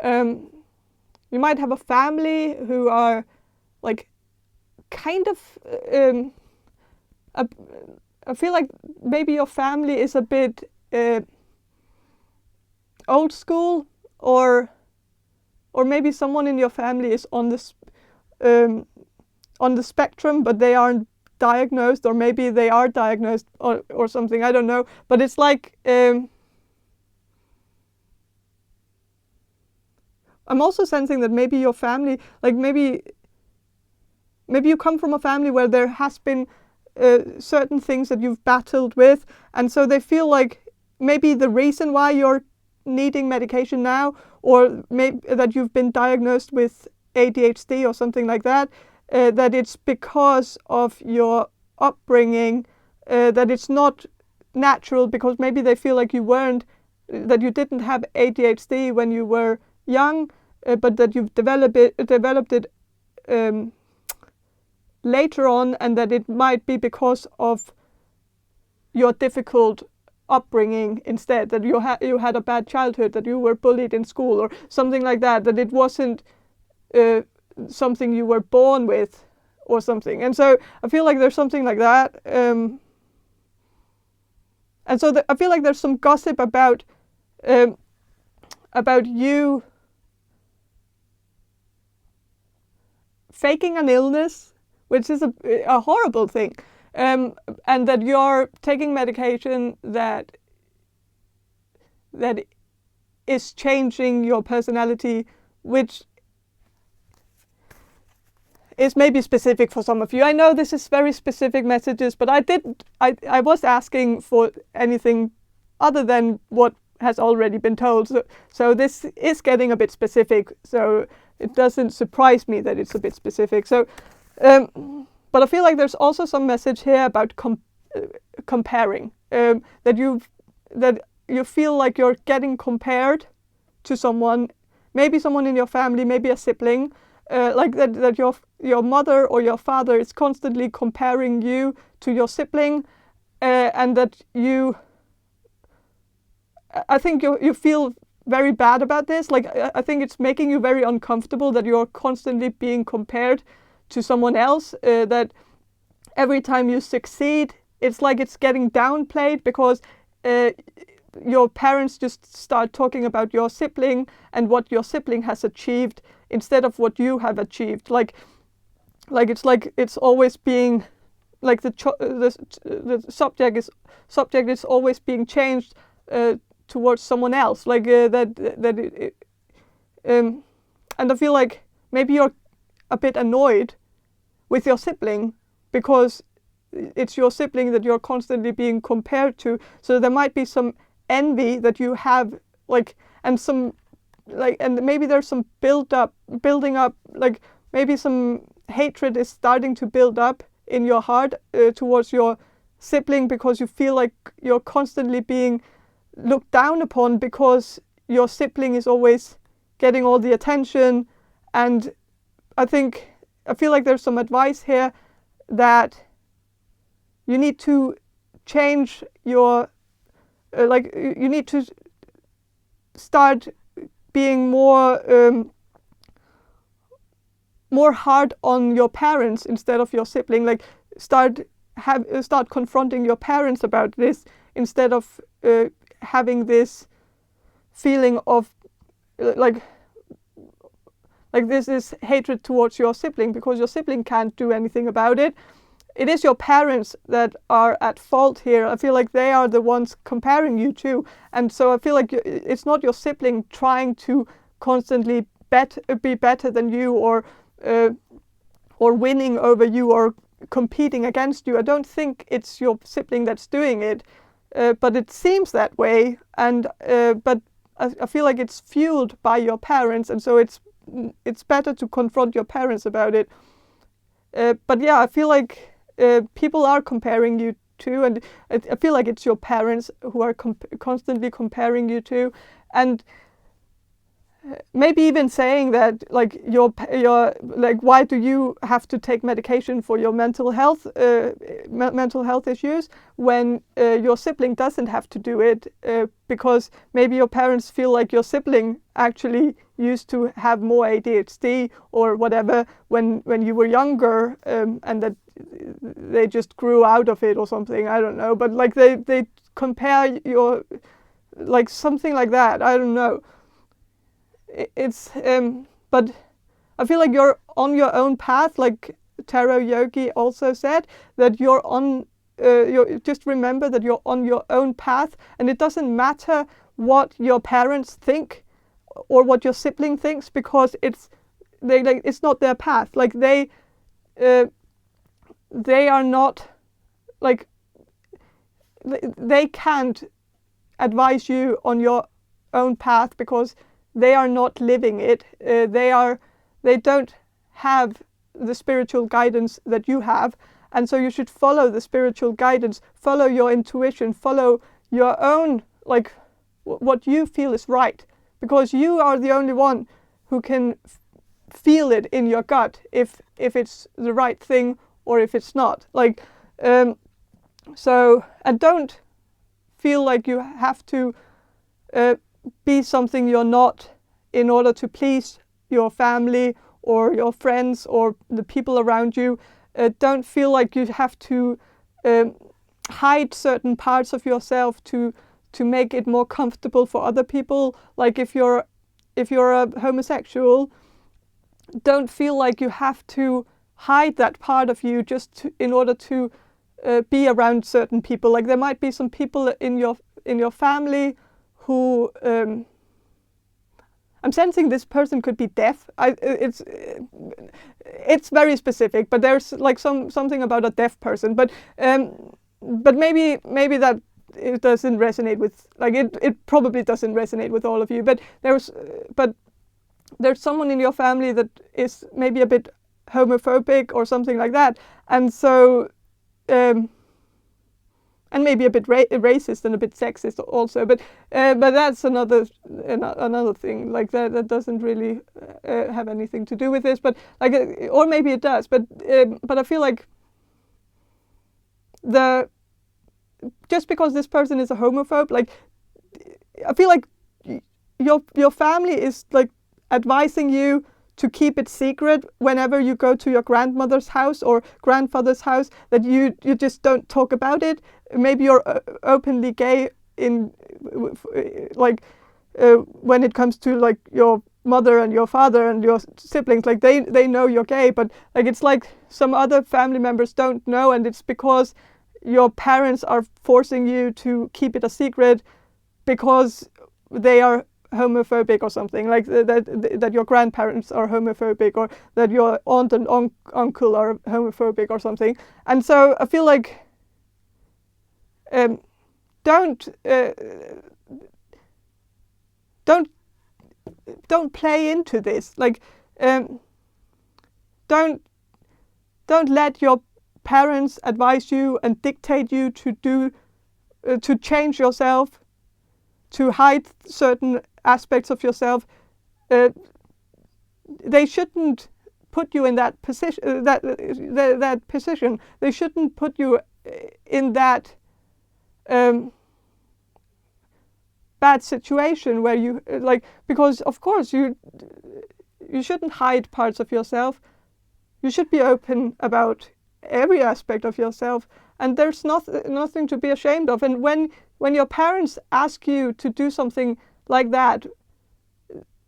You might have a family who are like kind of I feel like maybe your family is a bit old school, or maybe someone in your family is on the spectrum, but they aren't diagnosed, or maybe they are diagnosed or something. I don't know, but it's like I'm also sensing that maybe your family, like maybe you come from a family where there has been certain things that you've battled with, and so they feel like maybe the reason why you're needing medication now, or maybe that you've been diagnosed with ADHD or something like that, that it's because of your upbringing, that it's not natural, because maybe they feel like that you didn't have ADHD when you were young, but that you've developed it later on, and that it might be because of your difficult upbringing instead, that you had a bad childhood, that you were bullied in school or something like that, that it wasn't something you were born with or something. And so I feel like there's something like that, and so I feel like there's some gossip about you faking an illness, which is a horrible thing, and that you're taking medication that is changing your personality, which is maybe specific for some of you. I know this is very specific messages, but I was asking for anything other than what has already been told. So this is getting a bit specific, so it doesn't surprise me that it's a bit specific. So, but I feel like there's also some message here about comparing, that you feel like you're getting compared to someone, maybe someone in your family, maybe a sibling, like that your mother or your father is constantly comparing you to your sibling, and that I think you feel very bad about this. Like I think it's making you very uncomfortable that you're constantly being compared to someone else, that every time you succeed, it's like it's getting downplayed, because your parents just start talking about your sibling and what your sibling has achieved instead of what you have achieved. Like it's always being like the subject is always being changed towards someone else. Like and I feel like maybe you're a bit annoyed with your sibling because it's your sibling that you're constantly being compared to. So there might be some envy that you have, like, and some, like, and maybe there's some building up, like maybe some hatred is starting to build up in your heart towards your sibling because you feel like you're constantly being looked down upon because your sibling is always getting all the attention. And I feel like there's some advice here that you need to change your you need to start being more hard on your parents instead of your sibling. Like start confronting your parents about this instead of having this feeling of like this is hatred towards your sibling because your sibling can't do anything about it. It is your parents that are at fault here. I feel like they are the ones comparing you to. And so I feel like it's not your sibling trying to constantly be better than you or winning over you or competing against you. I don't think it's your sibling that's doing it, but it seems that way. And but I feel like it's fueled by your parents, and so it's better to confront your parents about it. But yeah, I feel like people are comparing you to, and I feel like it's your parents who are constantly comparing you to, and maybe even saying that like your like, why do you have to take medication for your mental health issues when your sibling doesn't have to do it, because maybe your parents feel like your sibling actually used to have more ADHD or whatever when you were younger, and that they just grew out of it or something. I don't know, but like they compare your, like something like that. I don't know. It's but I feel like you're on your own path. Like Tarot Yogi also said, that you're on. Just remember that you're on your own path, and it doesn't matter what your parents think or what your sibling thinks, because it's not their path. Like they are not, like they can't advise you on your own path because they are not living it. They don't have the spiritual guidance that you have, and so you should follow the spiritual guidance, follow your intuition, follow your own, like what you feel is right, because you are the only one who can feel it in your gut if it's the right thing or if it's not. Like so, and don't feel like you have to be something you're not in order to please your family or your friends or the people around you. Don't feel like you have to hide certain parts of yourself to make it more comfortable for other people. Like if you're a homosexual, don't feel like you have to hide that part of you just in order to be around certain people. Like there might be some people in your family who I'm sensing this person could be deaf. It's very specific, but there's like something about a deaf person. But maybe that it doesn't resonate with, like it probably doesn't resonate with all of you. But there's someone in your family that is maybe a bit homophobic or something like that, and so. And maybe a bit racist and a bit sexist also, but that's another thing. Like that doesn't really have anything to do with this. But like, or maybe it does. But I feel like just because this person is a homophobe, like I feel like your family is like advising you to keep it secret whenever you go to your grandmother's house or grandfather's house, that you just don't talk about it. Maybe you're openly gay when it comes to like your mother and your father and your siblings, like they know you're gay, but like it's like some other family members don't know, and it's because your parents are forcing you to keep it a secret because they are homophobic or something, like that your grandparents are homophobic, or that your aunt and uncle are homophobic or something. And so I feel like don't play into this. Like don't let your parents advise you and dictate you to change yourself, to hide certain aspects of yourself. They shouldn't put you in that position. That position. They shouldn't put you in that bad situation where you because of course you shouldn't hide parts of yourself. You should be open about every aspect of yourself, and there's nothing to be ashamed of. And when your parents ask you to do something like that,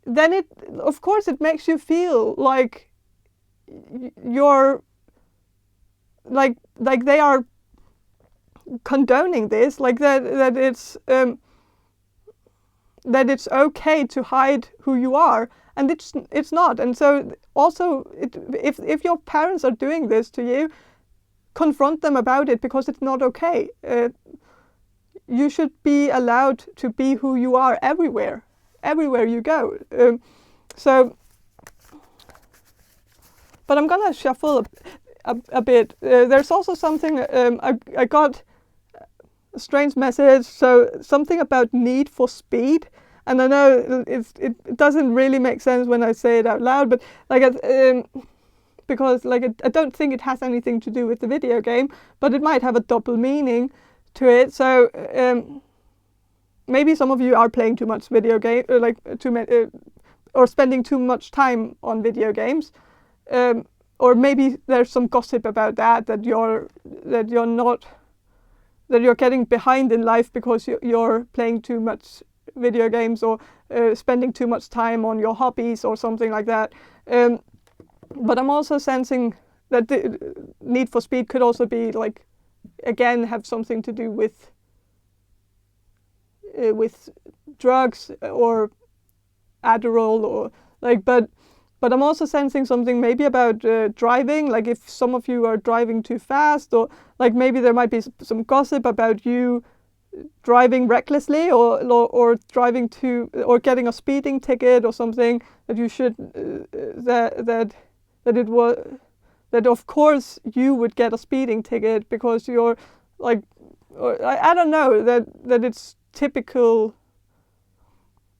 then it makes you feel like you're like they are condoning this, like that it's okay to hide who you are, and it's not. And so also if your parents are doing this to you, confront them about it, because it's not okay. You should be allowed to be who you are everywhere you go. But I'm gonna shuffle a bit. There's also something I got a strange message. So something about need for speed, and I know it doesn't really make sense when I say it out loud, but like because like I don't think it has anything to do with the video game, but it might have a double meaning to it. So maybe some of you are playing too much video game, or spending too much time on video games, or maybe there's some gossip about that you're getting behind in life because you're playing too much video games, or spending too much time on your hobbies or something like that. But I'm also sensing that the need for speed could also be like, again, have something to do with drugs or Adderall, or like, but I'm also sensing something maybe about driving, like if some of you are driving too fast, or like maybe there might be some gossip about you driving recklessly, or driving or getting a speeding ticket or something, that you should that of course you would get a speeding ticket because you're like, or I don't know, that it's typical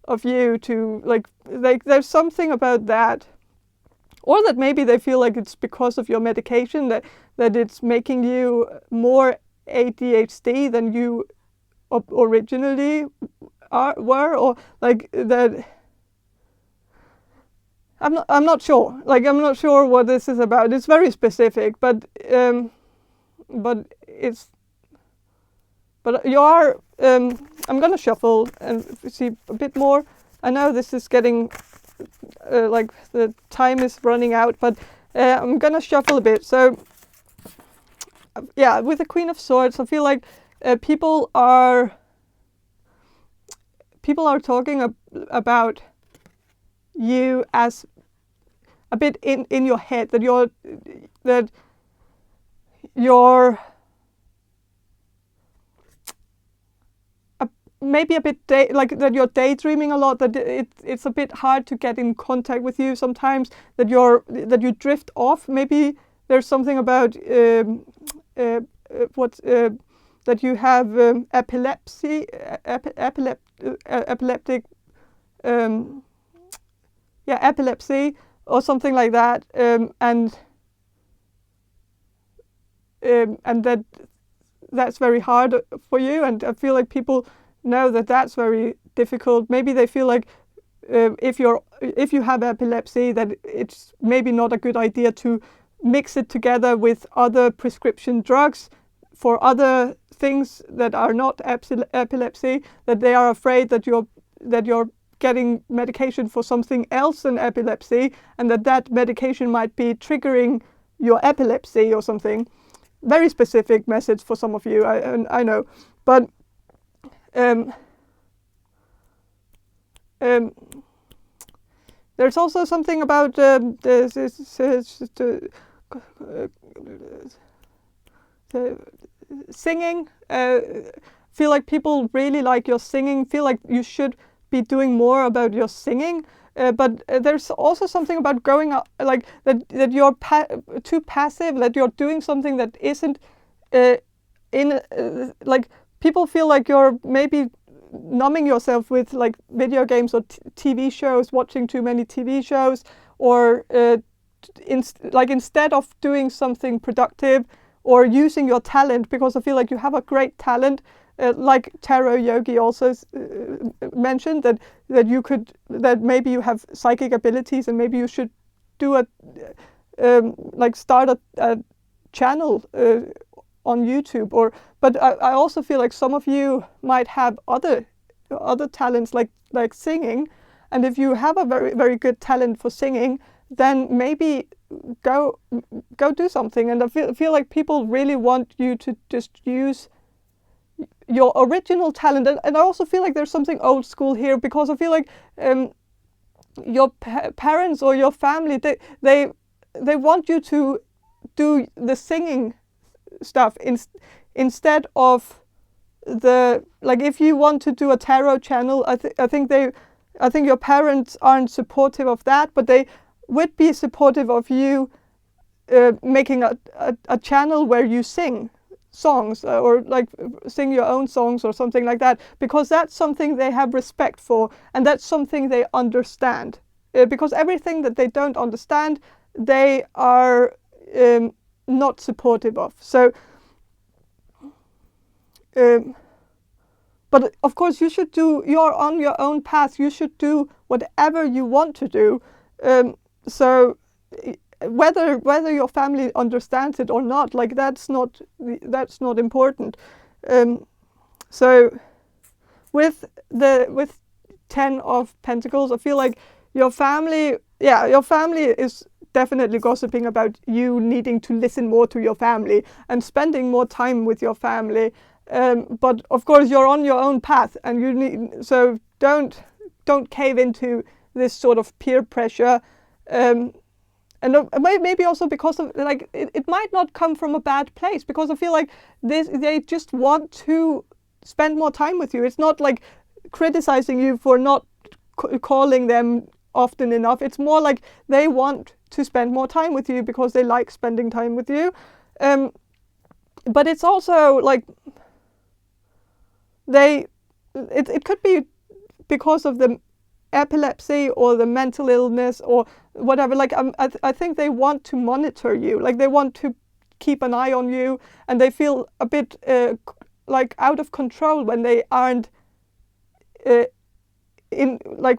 of you to like there's something about that, or that maybe they feel like it's because of your medication that it's making you more ADHD than you originally were, or like that. I'm not sure. Like I'm not sure what this is about. It's very specific, but you are. I'm gonna shuffle and see a bit more. I know this is getting like the time is running out, but I'm gonna shuffle a bit. So yeah, with the Queen of Swords, I feel like people are talking about you as a bit in your head, that you're maybe a bit like that you're daydreaming a lot, that it's a bit hard to get in contact with you sometimes, that you drift off. Maybe there's something about that you have epilepsy, epileptic epilepsy or something like that, and that's very hard for you, and I feel like people know that that's very difficult. Maybe they feel like if you have epilepsy, that it's maybe not a good idea to mix it together with other prescription drugs for other things that are not epilepsy, that they are afraid that you're getting medication for something else than epilepsy, and that medication might be triggering your epilepsy or something. Very specific message for some of you, I know, but there's also something about singing. Feel like people really like your singing. Feel like you should be doing more about your singing. But there's also something about growing up, like that you're too passive, that you're doing something that isn't like people feel like you're maybe numbing yourself with like video games or TV shows, watching too many TV shows, or instead of doing something productive or using your talent, because I feel like you have a great talent. Like Tarot Yogi also mentioned that maybe you have psychic abilities and maybe you should do start a channel on YouTube. But I also feel like some of you might have other talents like singing, and if you have a very very good talent for singing, then maybe go do something. And I feel like people really want you to just use your original talent, and I also feel like there's something old school here, because I feel like your parents or your family, they want you to do the singing stuff instead of if you want to do a tarot channel. I think your parents aren't supportive of that, but they would be supportive of you making a channel where you sing songs or like sing your own songs or something like that, because that's something they have respect for, and that's something they understand, because everything that they don't understand, they are not supportive of. So but of course you're on your own path. You should do whatever you want to do. So whether your family understands it or not, like that's not important. So with 10 of Pentacles, I feel like your family is definitely gossiping about you needing to listen more to your family and spending more time with your family. But of course you're on your own path, and so don't cave into this sort of peer pressure. And maybe also because of like it might not come from a bad place, because I feel like they just want to spend more time with you. It's not like criticizing you for not calling them often enough. It's more like they want to spend more time with you because they like spending time with you. But it's also like it could be because of the epilepsy or the mental illness or whatever. Like I think they want to monitor you, like they want to keep an eye on you, and they feel a bit like out of control when they aren't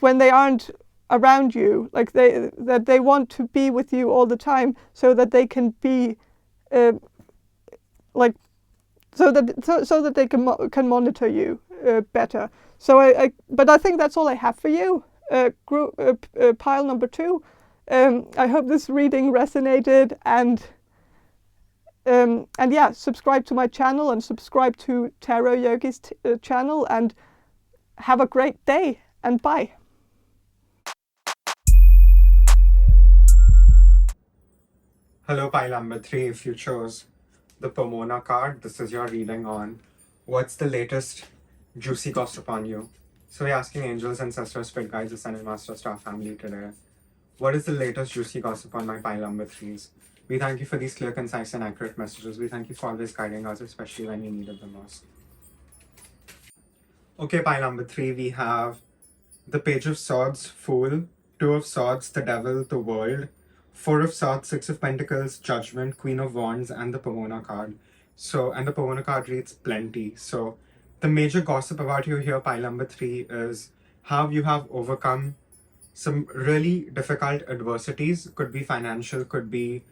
when they aren't around you. Like they want to be with you all the time so that they can be so that they can monitor you better. So but I think that's all I have for you. Pile number 2. I hope this reading resonated, and yeah, subscribe to my channel and subscribe to Tarot Yogi's channel, and have a great day, and bye. Hello, pile number 3. If you chose the Pomona card, this is your reading on what's the latest juicy gossip on you. So we're asking angels, ancestors, spirit guides, the sun and master star family today, what is the latest juicy gossip on my pile number 3s? We thank you for these clear, concise, and accurate messages. We thank you for always guiding us, especially when we need it the most. Okay, pile number 3, we have the Page of Swords, Fool, 2 of Swords, the Devil, the World, 4 of Swords, 6 of Pentacles, Judgment, Queen of Wands, and the Pomona card. So, and the Pomona card reads plenty. So, the major gossip about you here, pile number 3, is how you have overcome some really difficult adversities. Could be financial, could be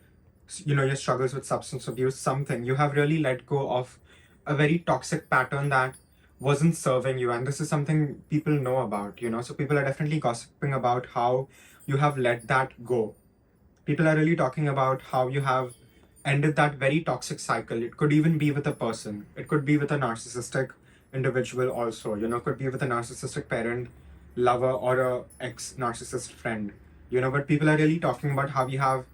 your struggles with substance abuse, something. You have really let go of a very toxic pattern that wasn't serving you. And this is something people know about, So people are definitely gossiping about how you have let that go. People are really talking about how you have ended that very toxic cycle. It could even be with a person, it could be with a narcissistic individual, also, could be with a narcissistic parent, lover, or a ex narcissist friend, but people are really talking about how you have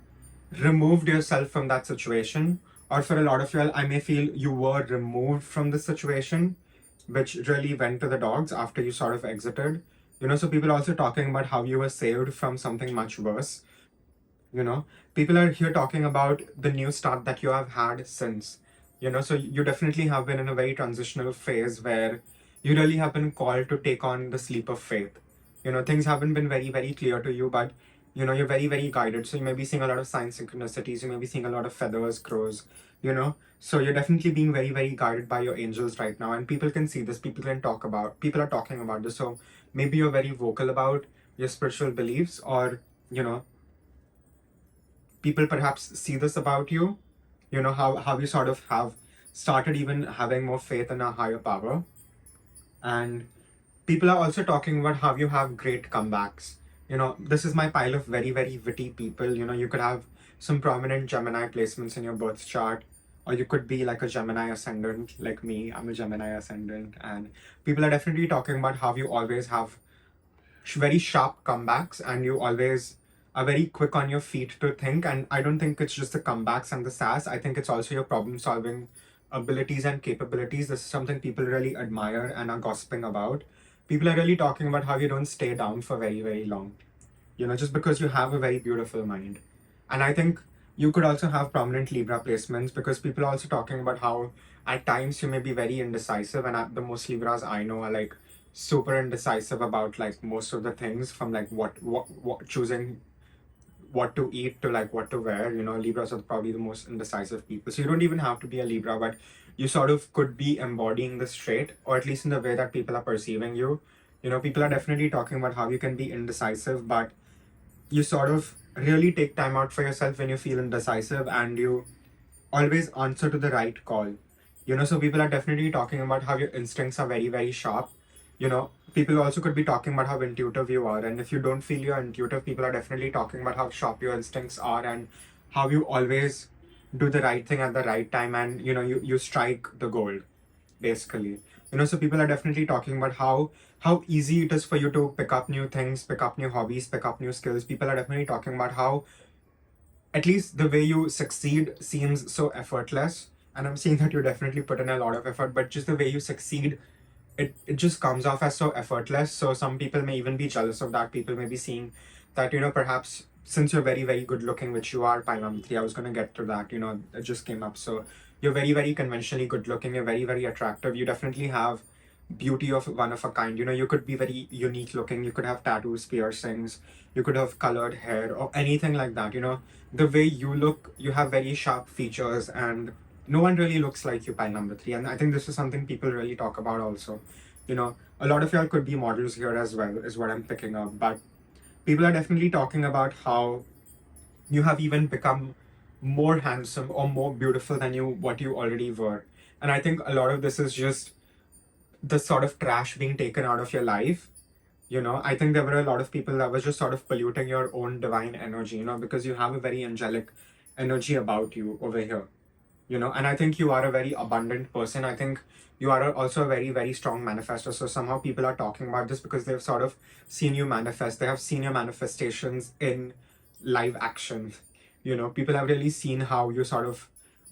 removed yourself from that situation. Or for a lot of you, I may feel you were removed from the situation, which really went to the dogs after you sort of exited. So people are also talking about how you were saved from something much worse. you know People are here talking about the new start that you have had since. So you definitely have been in a very transitional phase where you really have been called to take on the sleep of faith. Things haven't been very very clear to you, but you're very very guided. So you may be seeing a lot of sign synchronicities, you may be seeing a lot of feathers, crows. So you're definitely being very very guided by your angels right now, and people can see this, people are talking about this. So maybe you're very vocal about your spiritual beliefs, or you know people perhaps see this about you. How you sort of have started even having more faith in a higher power. And people are also talking about how you have great comebacks. This is my pile of very very witty people. You could have some prominent Gemini placements in your birth chart, or you could be like a Gemini ascendant like me. I'm a Gemini ascendant, and people are definitely talking about how you always have very sharp comebacks, and you always are very quick on your feet to think. And I don't think it's just the comebacks and the sass. I think it's also your problem solving abilities and capabilities. This is something people really admire and are gossiping about. People are really talking about how you don't stay down for very very long, just because you have a very beautiful mind. And I think you could also have prominent Libra placements, because people are also talking about how at times you may be very indecisive. And the most Libras I know are like super indecisive about like most of the things, from like what choosing what to eat to like what to wear. Libras are probably the most indecisive people. So you don't even have to be a Libra, but you sort of could be embodying this trait, or at least in the way that people are perceiving you. People are definitely talking about how you can be indecisive, but you sort of really take time out for yourself when you feel indecisive, and you always answer to the right call. So people are definitely talking about how your instincts are very very sharp. People also could be talking about how intuitive you are, and if you don't feel you're intuitive, people are definitely talking about how sharp your instincts are, and how you always do the right thing at the right time, and you strike the gold, basically. So people are definitely talking about how easy it is for you to pick up new things, pick up new hobbies, pick up new skills. People are definitely talking about how at least the way you succeed seems so effortless. And I'm seeing that you definitely put in a lot of effort, but just the way you succeed, it just comes off as so effortless. So some people may even be jealous of that. People may be seeing that, perhaps since you're very very good looking, which you are, pile number 3, I was going to get to that. It just came up. So you're very very conventionally good looking, you're very very attractive, you definitely have beauty of one of a kind. You could be very unique looking, you could have tattoos, piercings, you could have colored hair, or anything like that. The way you look, you have very sharp features, and no one really looks like you, pile number 3. And I think this is something people really talk about also. A lot of y'all could be models here as well, is what I'm picking up. But people are definitely talking about how you have even become more handsome or more beautiful than what you already were. And I think a lot of this is just the sort of trash being taken out of your life. I think there were a lot of people that was just sort of polluting your own divine energy, because you have a very angelic energy about you over here. And I think you are a very abundant person. I think you are also a very very strong manifestor. So somehow people are talking about this because they've sort of seen you manifest, they have seen your manifestations in live action. People have really seen how you sort of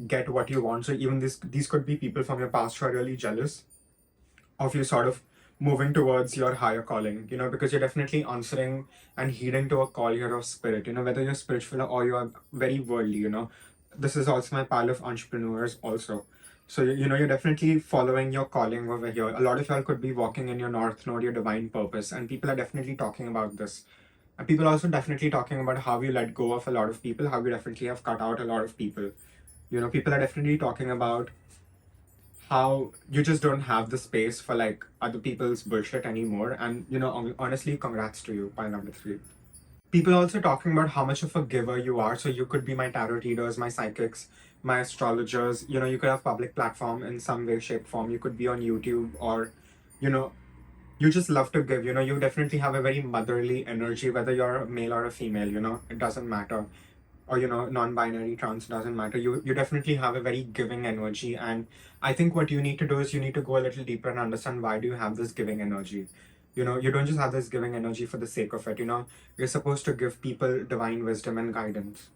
get what you want. So even these could be people from your past who are really jealous of you sort of moving towards your higher calling, because you're definitely answering and heeding to a call here of spirit, whether you're spiritual or you are very worldly. This is also my pile of entrepreneurs also. So you're definitely following your calling over here. A lot of y'all could be walking in your north node, your divine purpose, and people are definitely talking about this. And people are also definitely talking about how you let go of a lot of people, how you definitely have cut out a lot of people. People are definitely talking about how you just don't have the space for like other people's bullshit anymore. And honestly, congrats to you, pile number 3. People are also talking about how much of a giver you are. So you could be my tarot readers, my psychics, my astrologers. You could have public platform in some way, shape, form. You could be on YouTube, or, you know, you just love to give. You definitely have a very motherly energy, whether you're a male or a female. It doesn't matter. Or, non-binary, trans, doesn't matter. You definitely have a very giving energy, and I think what you need to do is you need to go a little deeper and understand, why do you have this giving energy. You don't just have this giving energy for the sake of it. You're supposed to give people divine wisdom and guidance.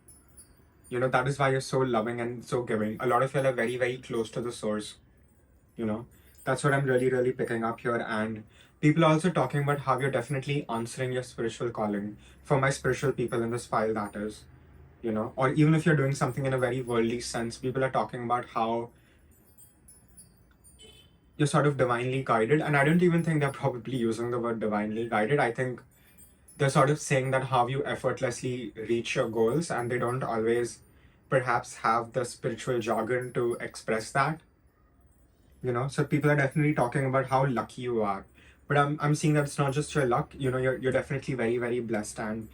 That is why you're so loving and so giving. A lot of y'all are very, very close to the source. you know that's what I'm really, really picking up here. And people are also talking about how you're definitely answering your spiritual calling. For my spiritual people in this file, that is, or even if you're doing something in a very worldly sense, people are talking about how you're sort of divinely guided. And I don't even think they're probably using the word divinely guided. I think they're sort of saying that how you effortlessly reach your goals, and they don't always perhaps have the spiritual jargon to express that. So people are definitely talking about how lucky you are. But I'm seeing that it's not just your luck. You're definitely very, very blessed. And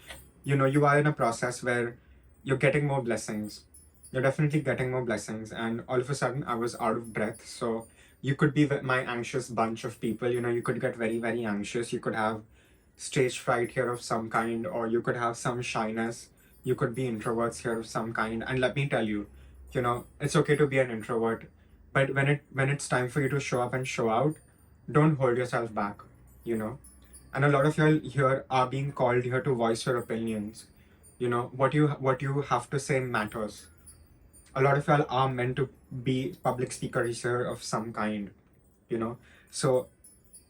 you are in a process where you're getting more blessings. You're definitely getting more blessings. And all of a sudden I was out of breath. So you could be my anxious bunch of people. You could get very, very anxious. You could have stage fright here of some kind, or you could have some shyness. You could be introverts here of some kind. And let me tell you, it's okay to be an introvert, but when it's time for you to show up and show out, don't hold yourself back. you know and a lot of y'all here are being called here to voice your opinions. What you have to say matters. A lot of y'all are meant to be public speakers here of some kind. you know so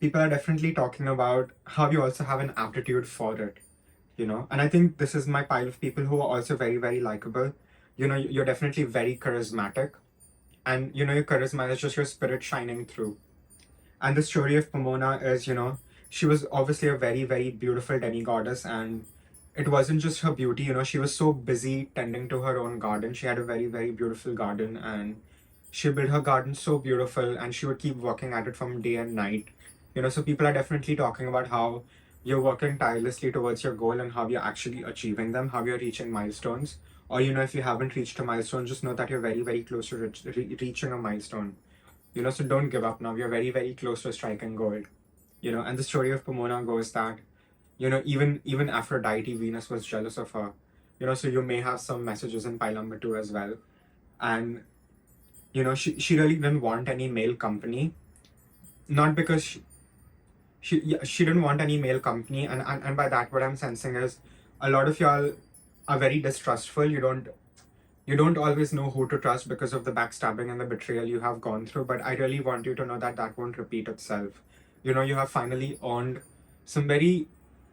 people are definitely talking about how you also have an aptitude for it. And I think this is my pile of people who are also very, very likable. You're definitely very charismatic, and your charisma is just your spirit shining through. And the story of Pomona is, she was obviously a very, very beautiful demigoddess, and it wasn't just her beauty. She was so busy tending to her own garden. She had a very, very beautiful garden, and she built her garden so beautiful, and she would keep working at it from day and night. So people are definitely talking about how you're working tirelessly towards your goal, and how you're actually achieving them, how you're reaching milestones. Or, if you haven't reached a milestone, just know that you're very, very close to reaching a milestone. So don't give up now. You're very, very close to striking gold. And the story of Pomona goes that, even Aphrodite, Venus was jealous of her. So you may have some messages in pile number 2 as well. And, she really didn't want any male company. Not because she didn't want any male company. And by that, what I'm sensing is a lot of y'all are very distrustful. You don't always know who to trust because of the backstabbing and the betrayal you have gone through. But I really want you to know that that won't repeat itself. You have finally earned some very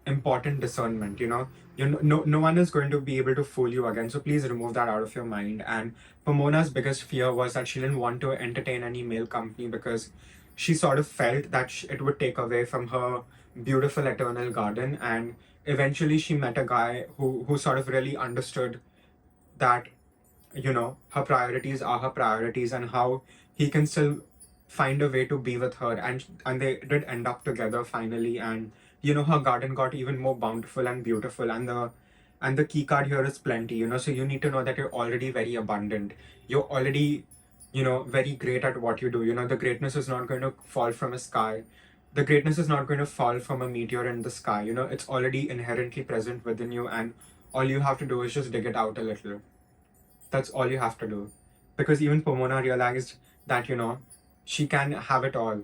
important discernment. No one is going to be able to fool you again. So please remove that out of your mind. And Pomona's biggest fear was that she didn't want to entertain any male company, because she sort of felt that it would take away from her beautiful eternal garden. And eventually she met a guy who sort of really understood that her priorities are her priorities, and how he can still find a way to be with her. And they did end up together finally. And her garden got even more bountiful and beautiful. And the key card here is plenty. So you need to know that you're already very abundant. You're already very great at what you do. The greatness is not going to fall from a sky. The greatness is not going to fall from a meteor in the sky. It's already inherently present within you, and all you have to do is just dig it out a little. That's all you have to do. Because even Pomona realized that, she can have it all.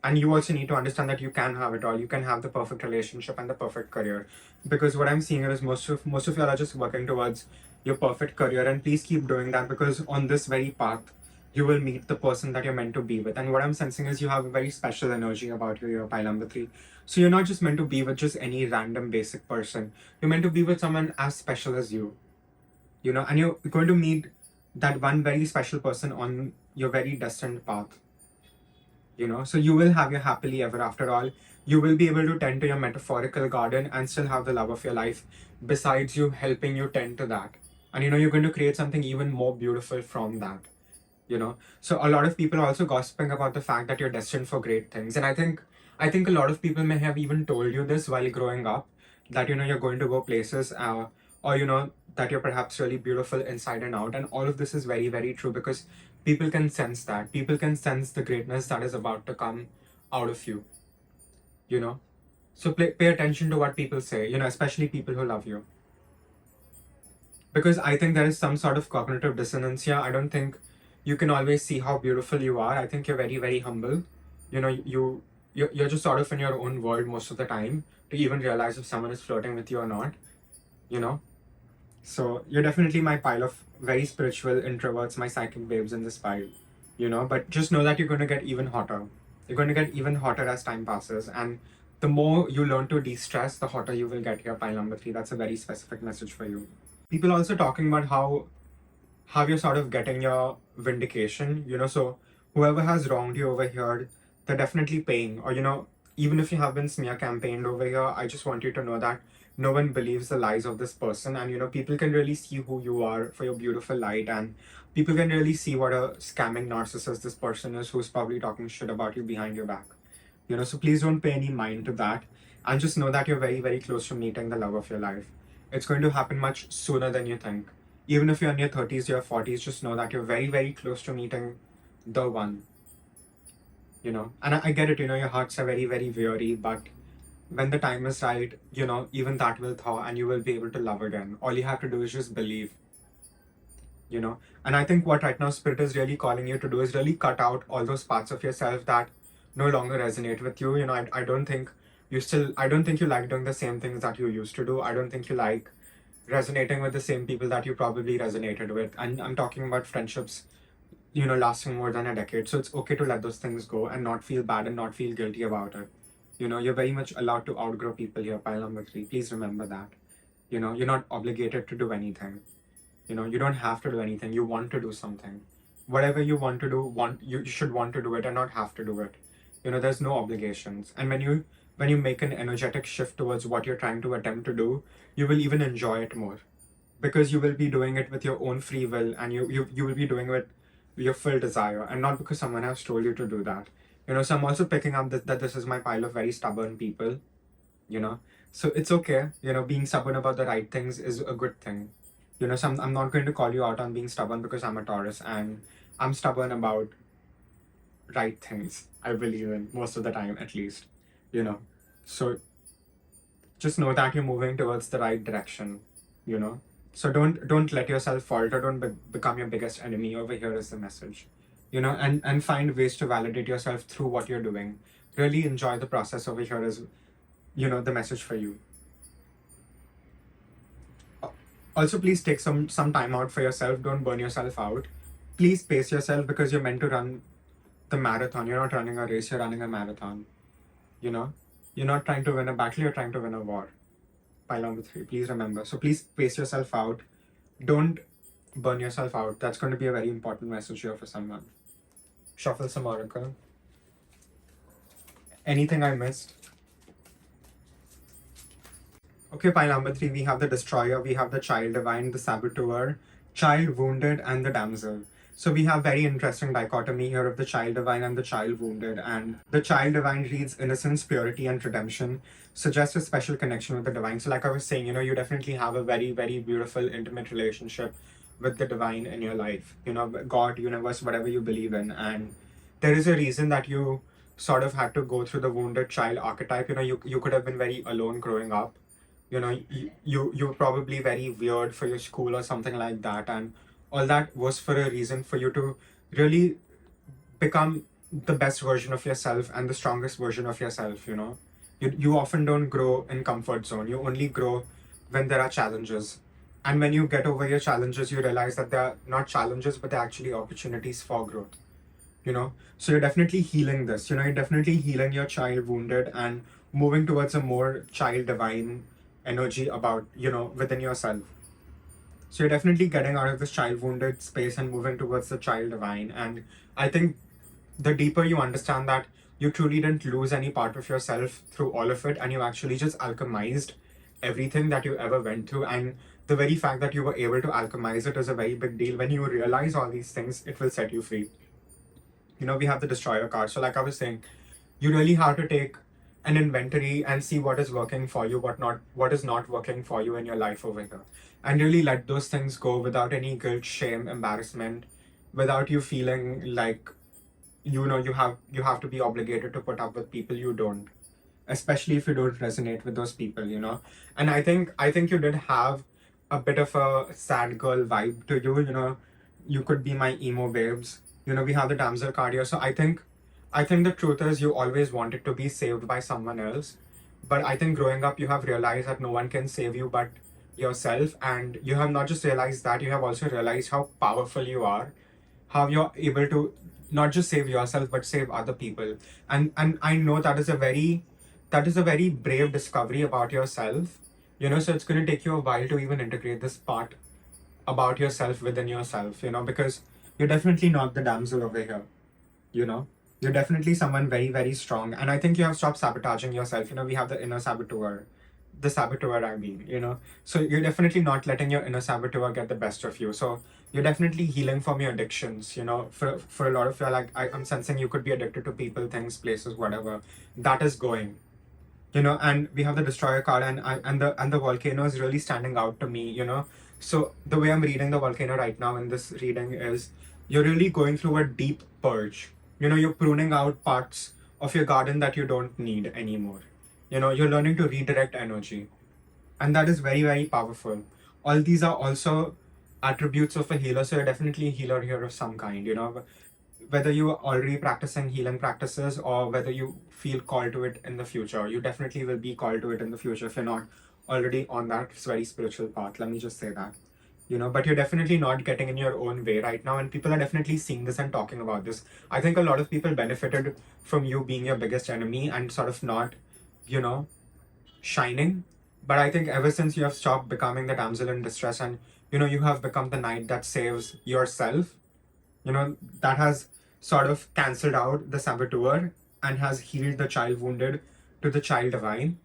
And you also need to understand that you can have it all. You can have the perfect relationship and the perfect career. Because what I'm seeing is most of y'all are just working towards your perfect career. And please keep doing that, because on this very path, you will meet the person that you're meant to be with. And what I'm sensing is you have a very special energy about you, your pile number 3. So you're not just meant to be with just any random basic person. You're meant to be with someone as special as you. And you're going to meet that one very special person on your very destined path. So you will have your happily ever after all. You will be able to tend to your metaphorical garden and still have the love of your life, besides you helping you tend to that. And you're going to create something even more beautiful from that. So a lot of people are also gossiping about the fact that you're destined for great things. And I think a lot of people may have even told you this while growing up. that, you're going to go places, or, that you're perhaps really beautiful inside and out. And all of this is very, very true, because people can sense that. People can sense the greatness that is about to come out of you, you know. So pay attention to what people say, especially people who love you. Because I think there is some sort of cognitive dissonance here. I don't think you can always see how beautiful you are. I think you're very, very humble. You're just sort of in your own world most of the time to even realize if someone is flirting with you or not, you know. So you're definitely my pile of very spiritual introverts, my psychic babes in this pile, But just know that you're going to get even hotter. You're going to get even hotter as time passes. And the more you learn to de-stress, the hotter you will get here, pile number 3. That's a very specific message for you. People also talking about how you're sort of getting your vindication, So whoever has wronged you over here, they're definitely paying. Or, even if you have been smear campaigned over here, I just want you to know that no one believes the lies of this person. And, people can really see who you are for your beautiful light. And people can really see what a scamming narcissist this person is, who's probably talking shit about you behind your back. So please don't pay any mind to that. And just know that you're very, very close to meeting the love of your life. It's going to happen much sooner than you think. Even if you're in your 30s, your 40s, just know that you're very, very close to meeting the one. And I get it, your hearts are very, very weary, but when the time is right, even that will thaw and you will be able to love again. All you have to do is just believe, And I think what right now Spirit is really calling you to do is really cut out all those parts of yourself that no longer resonate with you. I don't think I don't think you like doing the same things that you used to do. I don't think you like resonating with the same people that you probably resonated with. And I'm talking about friendships, lasting more than a decade. So it's okay to let those things go and not feel bad and not feel guilty about it. You're very much allowed to outgrow people here, pile number 3. Please remember that. You're not obligated to do anything. You don't have to do anything. You want to do something. Whatever you want to do, you should want to do it and not have to do it. There's no obligations. And when you make an energetic shift towards what you're trying to attempt to do, you will even enjoy it more, because you will be doing it with your own free will, and you will be doing it with your full desire, and not because someone has told you to do that. So I'm also picking up that this is my pile of very stubborn people, so it's okay. Being stubborn about the right things is a good thing. So I'm not going to call you out on being stubborn, because I'm a Taurus and I'm stubborn about right things I believe in most of the time, at least. So just know that you're moving towards the right direction. So don't let yourself falter. Don't become your biggest enemy. Over here is the message. And find ways to validate yourself through what you're doing. Really enjoy the process. Over here is the message for you. Also, please take some time out for yourself. Don't burn yourself out. Please pace yourself, because you're meant to run the marathon. You're not running a race, you're running a marathon. You're not trying to win a battle, you're trying to win a war. Pile number 3, please remember. So please pace yourself out. Don't burn yourself out. That's going to be a very important message here for someone. Shuffle some oracle. Anything I missed? Okay, pile number 3, we have the destroyer, we have the child divine, the saboteur, child wounded, and the damsel. So we have very interesting dichotomy here of the child divine and the child wounded. And the child divine reads innocence, purity, and redemption, suggests a special connection with the divine. So like I was saying, you definitely have a very, very beautiful, intimate relationship with the divine in your life. God, universe, whatever you believe in. And there is a reason that you sort of had to go through the wounded child archetype. You could have been very alone growing up. You're probably very weird for your school or something like that. And all that was for a reason, for you to really become the best version of yourself and the strongest version of yourself. You often don't grow in comfort zone. You only grow when there are challenges. And when you get over your challenges, you realize that they're not challenges, but they're actually opportunities for growth. So you're definitely healing this. You're definitely healing your child wounded and moving towards a more child divine energy about, within yourself. So you're definitely getting out of this child wounded space and moving towards the child divine. And I think the deeper you understand that you truly didn't lose any part of yourself through all of it, and you actually just alchemized everything that you ever went through. And the very fact that you were able to alchemize it is a very big deal. When you realize all these things, it will set you free. We have the destroyer card. So like I was saying, you really have to take an inventory and see what is working for you, what is not working for you in your life over here. And really let those things go without any guilt, shame, embarrassment, without you feeling like you have to be obligated to put up with people you don't, especially if you don't resonate with those people. And I think you did have a bit of a sad girl vibe to you. You could be my emo babes. We have the damsel card here. So I think the truth is you always wanted to be saved by someone else. But I think growing up you have realized that no one can save you but yourself. And you have not just realized that, you have also realized how powerful you are, how you're able to not just save yourself but save other people. And I know that is a very brave discovery about yourself. So it's going to take you a while to even integrate this part about yourself within yourself, because you're definitely not the damsel over here. you know you're definitely someone very, very strong, and I think you have stopped sabotaging yourself. We have the inner saboteur, the saboteur, I mean. So you're definitely not letting your inner saboteur get the best of you. So you're definitely healing from your addictions. For a lot of you, like I'm sensing you could be addicted to people, things, places, whatever. That is going. And we have the destroyer card, and the volcano is really standing out to me. So the way I'm reading the volcano right now in this reading is you're really going through a deep purge. You're pruning out parts of your garden that you don't need anymore. You're learning to redirect energy, and that is very, very powerful. All these are also attributes of a healer, so you're definitely a healer here of some kind. Whether you are already practicing healing practices or whether you feel called to it in the future, you definitely will be called to it in the future if you're not already on that very spiritual path. Let me just say that. But you're definitely not getting in your own way right now, and people are definitely seeing this and talking about this. I think a lot of people benefited from you being your biggest enemy and sort of not, you know, shining. But I think ever since you have stopped becoming the damsel in distress and you have become the knight that saves yourself, that has sort of cancelled out the saboteur and has healed the child wounded to the child divine.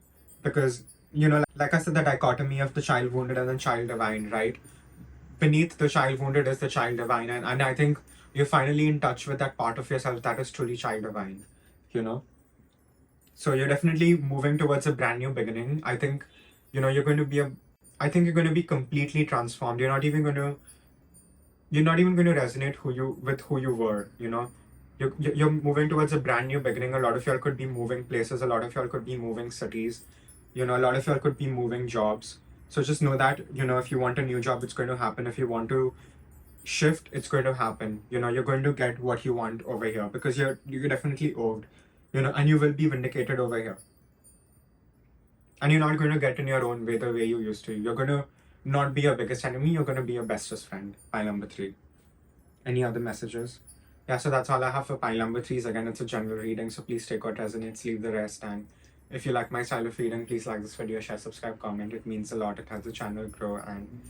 Because, like I said, the dichotomy of the child wounded and the child divine, right? Beneath the child wounded is the child divine. And I think you're finally in touch with that part of yourself that is truly child divine, you know? So you're definitely moving towards a brand new beginning. I think, you're going to be I think you're going to be completely transformed. You're not even going to resonate with who you were. You're moving towards a brand new beginning. A lot of y'all could be moving places. A lot of y'all could be moving cities. A lot of y'all could be moving jobs. So just know that, if you want a new job, it's going to happen. If you want to shift, it's going to happen. You're going to get what you want over here because you're definitely owed, and you will be vindicated over here. And you're not going to get in your own way the way you used to. You're going to not be your biggest enemy. You're going to be your bestest friend. Pile number 3. Any other messages? Yeah, so that's all I have for pile number 3s. Again, it's a general reading, so please take what resonates, leave the rest. And if you like my style of reading, please like this video, share, subscribe, comment. It means a lot. It helps the channel grow. And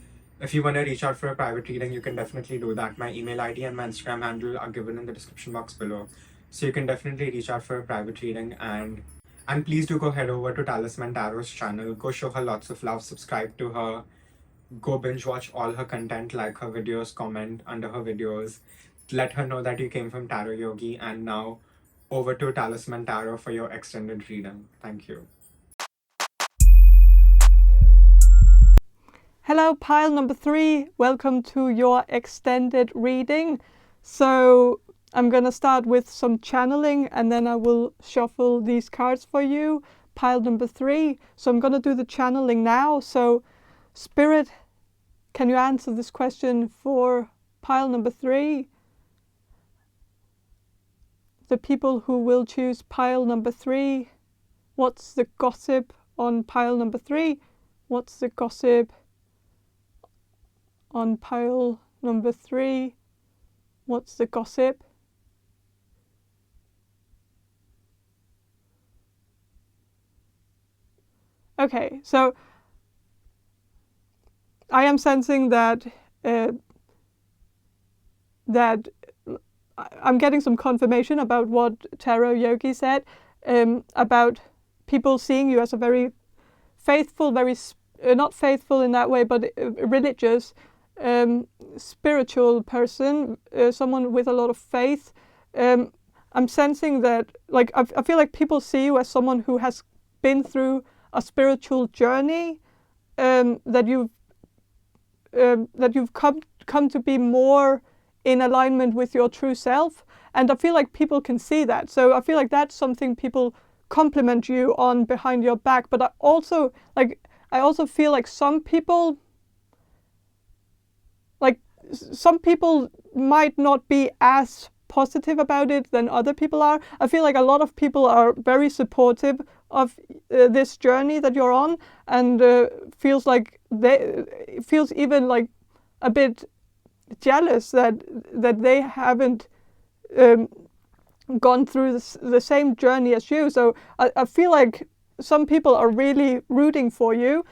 if you want to reach out for a private reading, you can definitely do that. My email ID and my Instagram handle are given in the description box below. So you can definitely reach out for a private reading. And please do go head over to Talisman Tarot's channel. Go show her lots of love. Subscribe to her. Go binge watch all her content, like her videos, comment under her videos. Let her know that you came from Tarot Yogi. And now over to Talisman Tarot for your extended reading. Thank you. Hello, pile number 3. Welcome to your extended reading. So I'm going to start with some channeling and then I will shuffle these cards for you. Pile number 3. So I'm going to do the channeling now. So Spirit, can you answer this question for pile number 3? The people who will choose pile number 3. What's the gossip on pile number 3? What's the gossip on pile number 3? What's the gossip? Okay, so I am sensing that I'm getting some confirmation about what Tarot Yogi said about people seeing you as a very faithful, very not faithful in that way, but religious, spiritual person, someone with a lot of faith. I'm sensing that, like, I feel like people see you as someone who has been through a spiritual journey, that you've come to be more in alignment with your true self, and I feel like people can see that. So I feel like that's something people compliment you on behind your back. But I also feel like some people might not be as positive about it than other people are. I feel like a lot of people are very supportive of this journey that you're on, and feels even like a bit jealous that they haven't gone through the same journey as you. So I feel like some people are really rooting for you,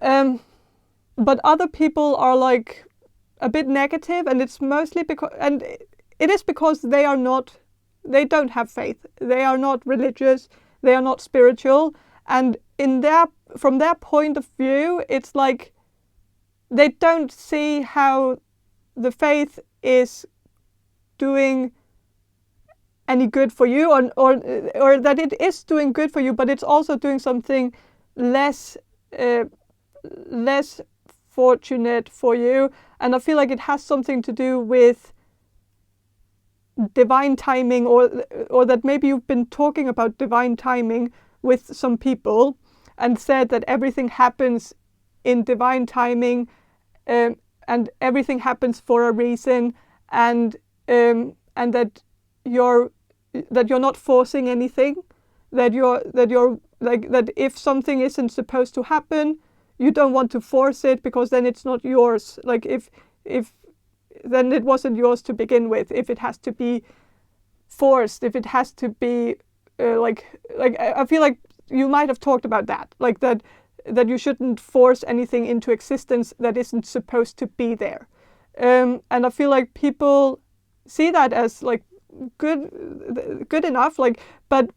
but other people are like a bit negative, and it's mostly because they don't have faith. They are not religious. They are not spiritual, and from their point of view, it's like they don't see how the faith is doing any good for you, or that it is doing good for you, but it's also doing something less fortunate for you. And I feel like it has something to do with divine timing, or that maybe you've been talking about divine timing with some people and said that everything happens in divine timing, and everything happens for a reason, and that you're not forcing anything, that you're like that if something isn't supposed to happen, you don't want to force it, because then it's not yours. Like if then it wasn't yours to begin with. If it has to be forced, if it has to be like I feel like you might have talked about that, like that you shouldn't force anything into existence that isn't supposed to be there. And I feel like people see that as like good enough, like, but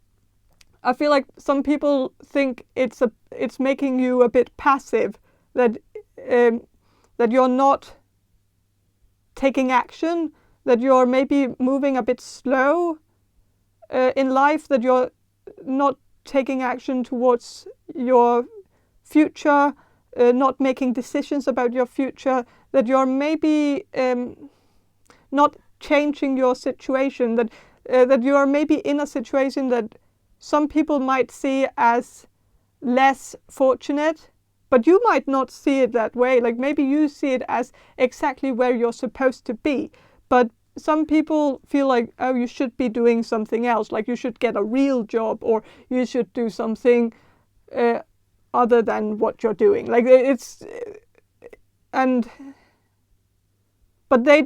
I feel like some people think it's making you a bit passive, that you're not taking action, that you're maybe moving a bit slow in life, that you're not taking action towards your future, not making decisions about your future, that you're maybe not changing your situation, that you are maybe in a situation that some people might see as less fortunate, but you might not see it that way. Like maybe you see it as exactly where you're supposed to be, but some people feel like, oh, you should be doing something else, like you should get a real job, or you should do something other than what you're doing. Like but they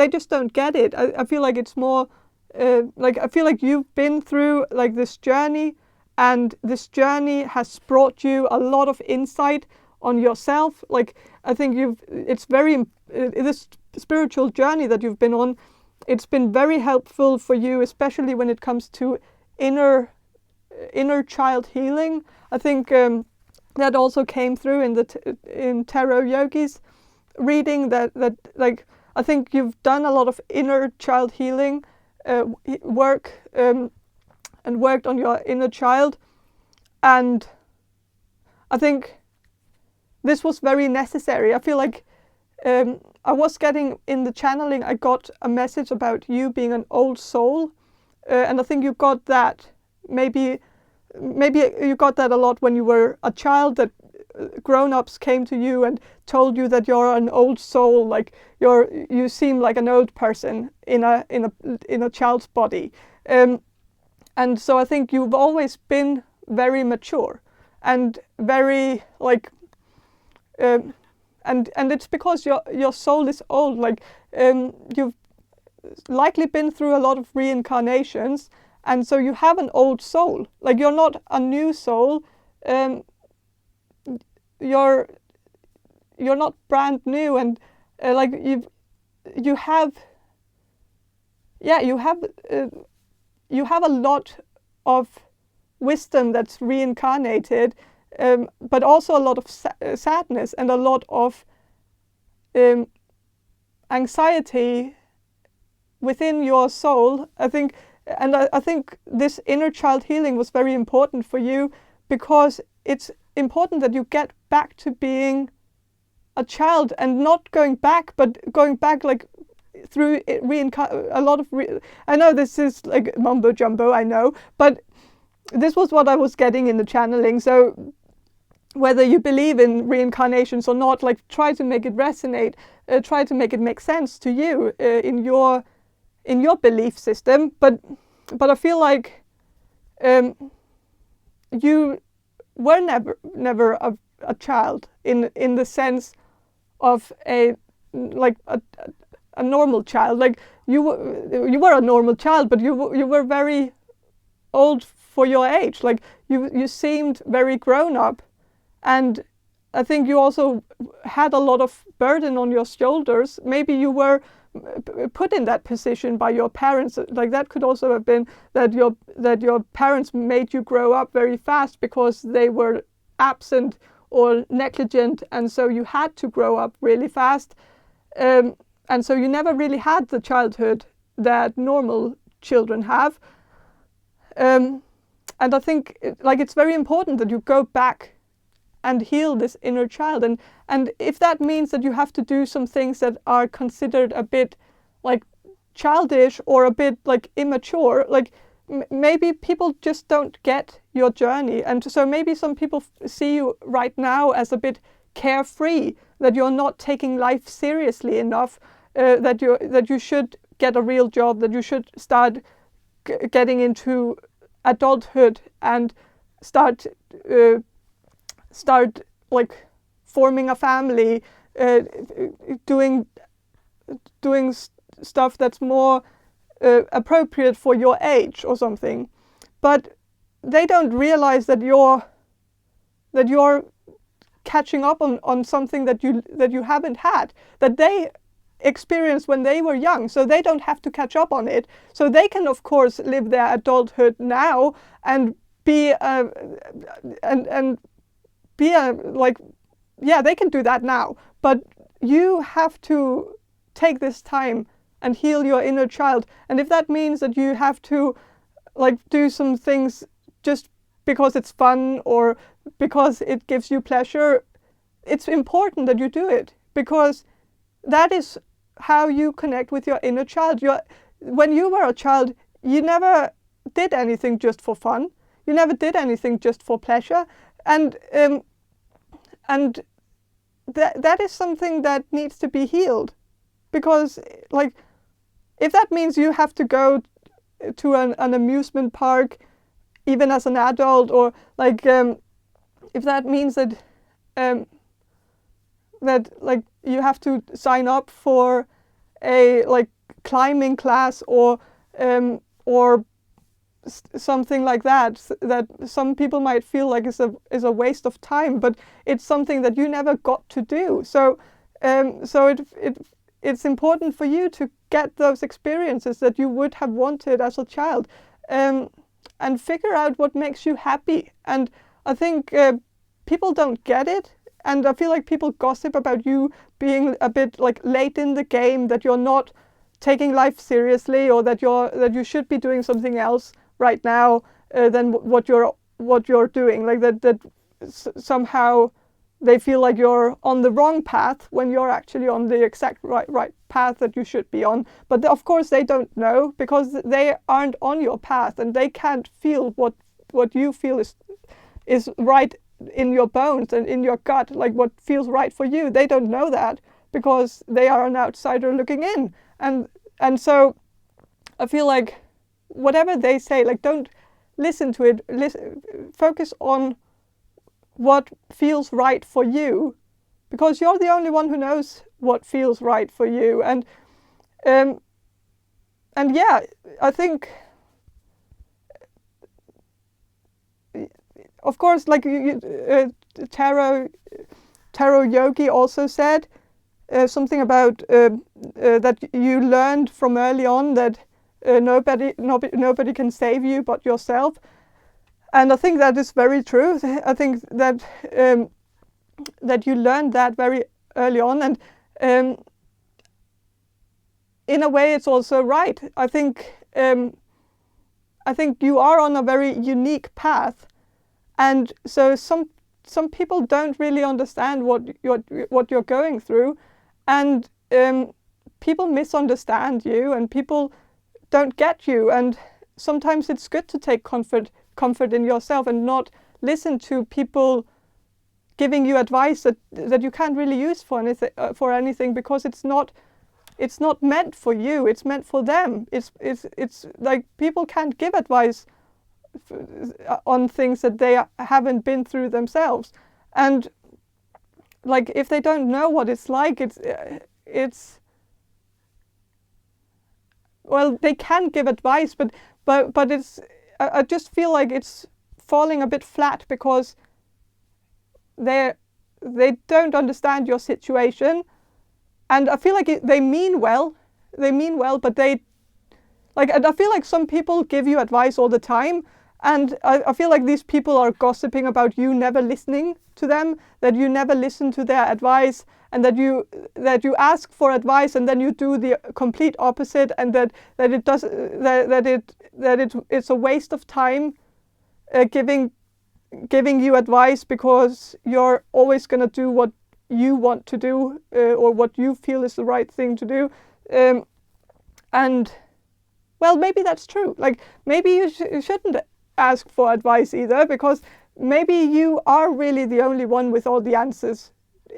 just don't get it. I feel like it's more like I feel like you've been through like this journey, and this journey has brought you a lot of insight on yourself. Like I think this spiritual journey that you've been on, it's been very helpful for you, especially when it comes to inner child healing. I think that also came through in Tarot Yogi's reading, that like I think you've done a lot of inner child healing work, and worked on your inner child, and I think this was very necessary. I feel like I was getting in the channeling, I got a message about you being an old soul, and I think you got that maybe you got that a lot when you were a child, that grown-ups came to you and told you that you're an old soul, like you seem like an old person in a child's body, and so I think you've always been very mature and very like and it's because your soul is old. Like you've likely been through a lot of reincarnations, and so you have an old soul. Like you're not a new soul. You're not brand new, and like you have a lot of wisdom that's reincarnated, but also a lot of sadness and a lot of anxiety within your soul, I think, and I think this inner child healing was very important for you, because it's important that you get back to being a child, and not going back, but going back like through a lot of I know this is like mumbo jumbo, I know, but this was what I was getting in the channeling. So whether you believe in reincarnations or not, like try to make it resonate, try to make it make sense to you in your belief system. But I feel like you were never a child in the sense of a normal child. Like you were a normal child, but you were very old for your age. Like you seemed very grown up, and I think you also had a lot of burden on your shoulders. Maybe you were put in that position by your parents. Like that could also have been that your parents made you grow up very fast because they were absent or negligent, and so you had to grow up really fast, and so you never really had the childhood that normal children have. And I think it's very important that you go back and heal this inner child, and if that means that you have to do some things that are considered a bit like childish or a bit like immature, like maybe people just don't get your journey, and so maybe some people see you right now as a bit carefree, that you're not taking life seriously enough, that you should get a real job, that you should start getting into adulthood and start like forming a family, doing stuff that's more appropriate for your age or something. But they don't realize that you're catching up on something that you haven't had, that they experienced when they were young, so they don't have to catch up on it. So they can of course live their adulthood now and be they can do that now. But you have to take this time and heal your inner child. And if that means that you have to like do some things just because it's fun or because it gives you pleasure, it's important that you do it, because that is how you connect with your inner child. When you were a child, you never did anything just for fun. You never did anything just for pleasure, and that is something that needs to be healed, because like if that means you have to go to an amusement park even as an adult, or like if that means that that like you have to sign up for a like climbing class or something like that some people might feel like is a waste of time, but it's something that you never got to do. So it's important for you to get those experiences that you would have wanted as a child, and figure out what makes you happy. And I think people don't get it, and I feel like people gossip about you being a bit like late in the game, that you're not taking life seriously, or that you should be doing something else right now than what you're doing. Like that somehow they feel like you're on the wrong path when you're actually on the exact right path that you should be on. But of course they don't know, because they aren't on your path, and they can't feel what you feel is right in your bones and in your gut, like what feels right for you. They don't know that, because they are an outsider looking in. And so I feel like whatever they say, like don't listen to it. Focus on what feels right for you, because you're the only one who knows what feels right for you. And yeah, I think of course, like tarot yogi also said something about that you learned from early on that nobody can save you but yourself. And I think that is very true. I think that that you learned that very early on, and in a way it's also right. I think you are on a very unique path, and so some people don't really understand what you're going through, and people misunderstand you, and people don't get you, and sometimes it's good to take comfort in yourself and not listen to people giving you advice that you can't really use for anything, because it's not meant for you, it's meant for them. It's like people can't give advice on things that they haven't been through themselves, and like if they don't know what it's like, it's well, they can give advice, but it's, I just feel like it's falling a bit flat, because they don't understand your situation, and I feel like they mean well, but they, like, I feel like some people give you advice all the time, and I feel like these people are gossiping about you never listening to them, that you never listen to their advice, and that you ask for advice and then you do the complete opposite, and that it's a waste of time giving you advice, because you're always going to do what you want to do, or what you feel is the right thing to do, and well, maybe that's true. Like, maybe you shouldn't ask for advice either, because maybe you are really the only one with all the answers,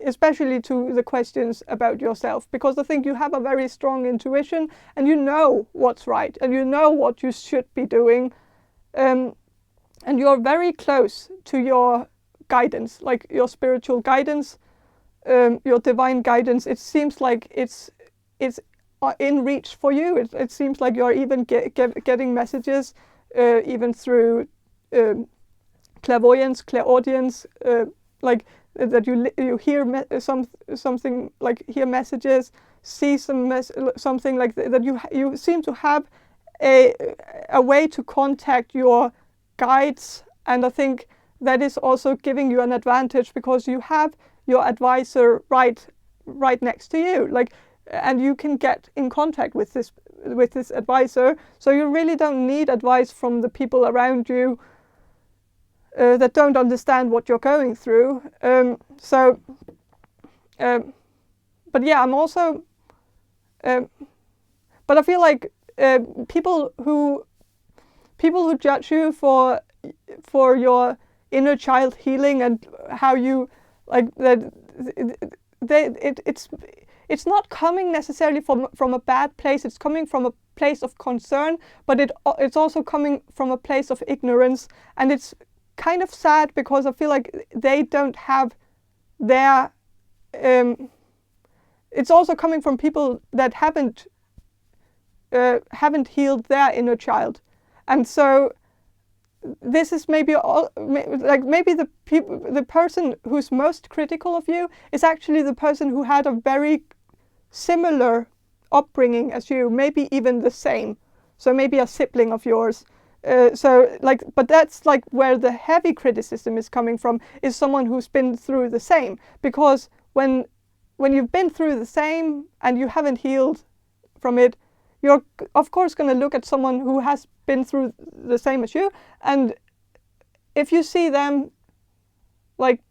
especially to the questions about yourself, because I think you have a very strong intuition, and you know what's right, and you know what you should be doing, and you're very close to your guidance, like your spiritual guidance, your divine guidance. It seems like it's in reach for you. It seems like you're even getting messages, even through clairvoyance, clairaudience, like that you hear something, like hear messages, see something like that. You seem to have a way to contact your guides, and I think that is also giving you an advantage, because you have your advisor right next to you, like, and you can get in contact with this advisor, so you really don't need advice from the people around you that don't understand what you're going through. But yeah, I'm also, but I feel like people who judge you for your inner child healing, and how you, like, that it's not coming necessarily from a bad place. It's coming from a place of concern, but it's also coming from a place of ignorance, and it's kind of sad, because I feel like they don't have their it's also coming from people that haven't healed their inner child, and so this is maybe the person who's most critical of you is actually the person who had a very similar upbringing as you, maybe even the same, so maybe a sibling of yours. But that's like where the heavy criticism is coming from, is someone who's been through the same, because when you've been through the same and you haven't healed from it, you're of course going to look at someone who has been through the same as you, and if you see them like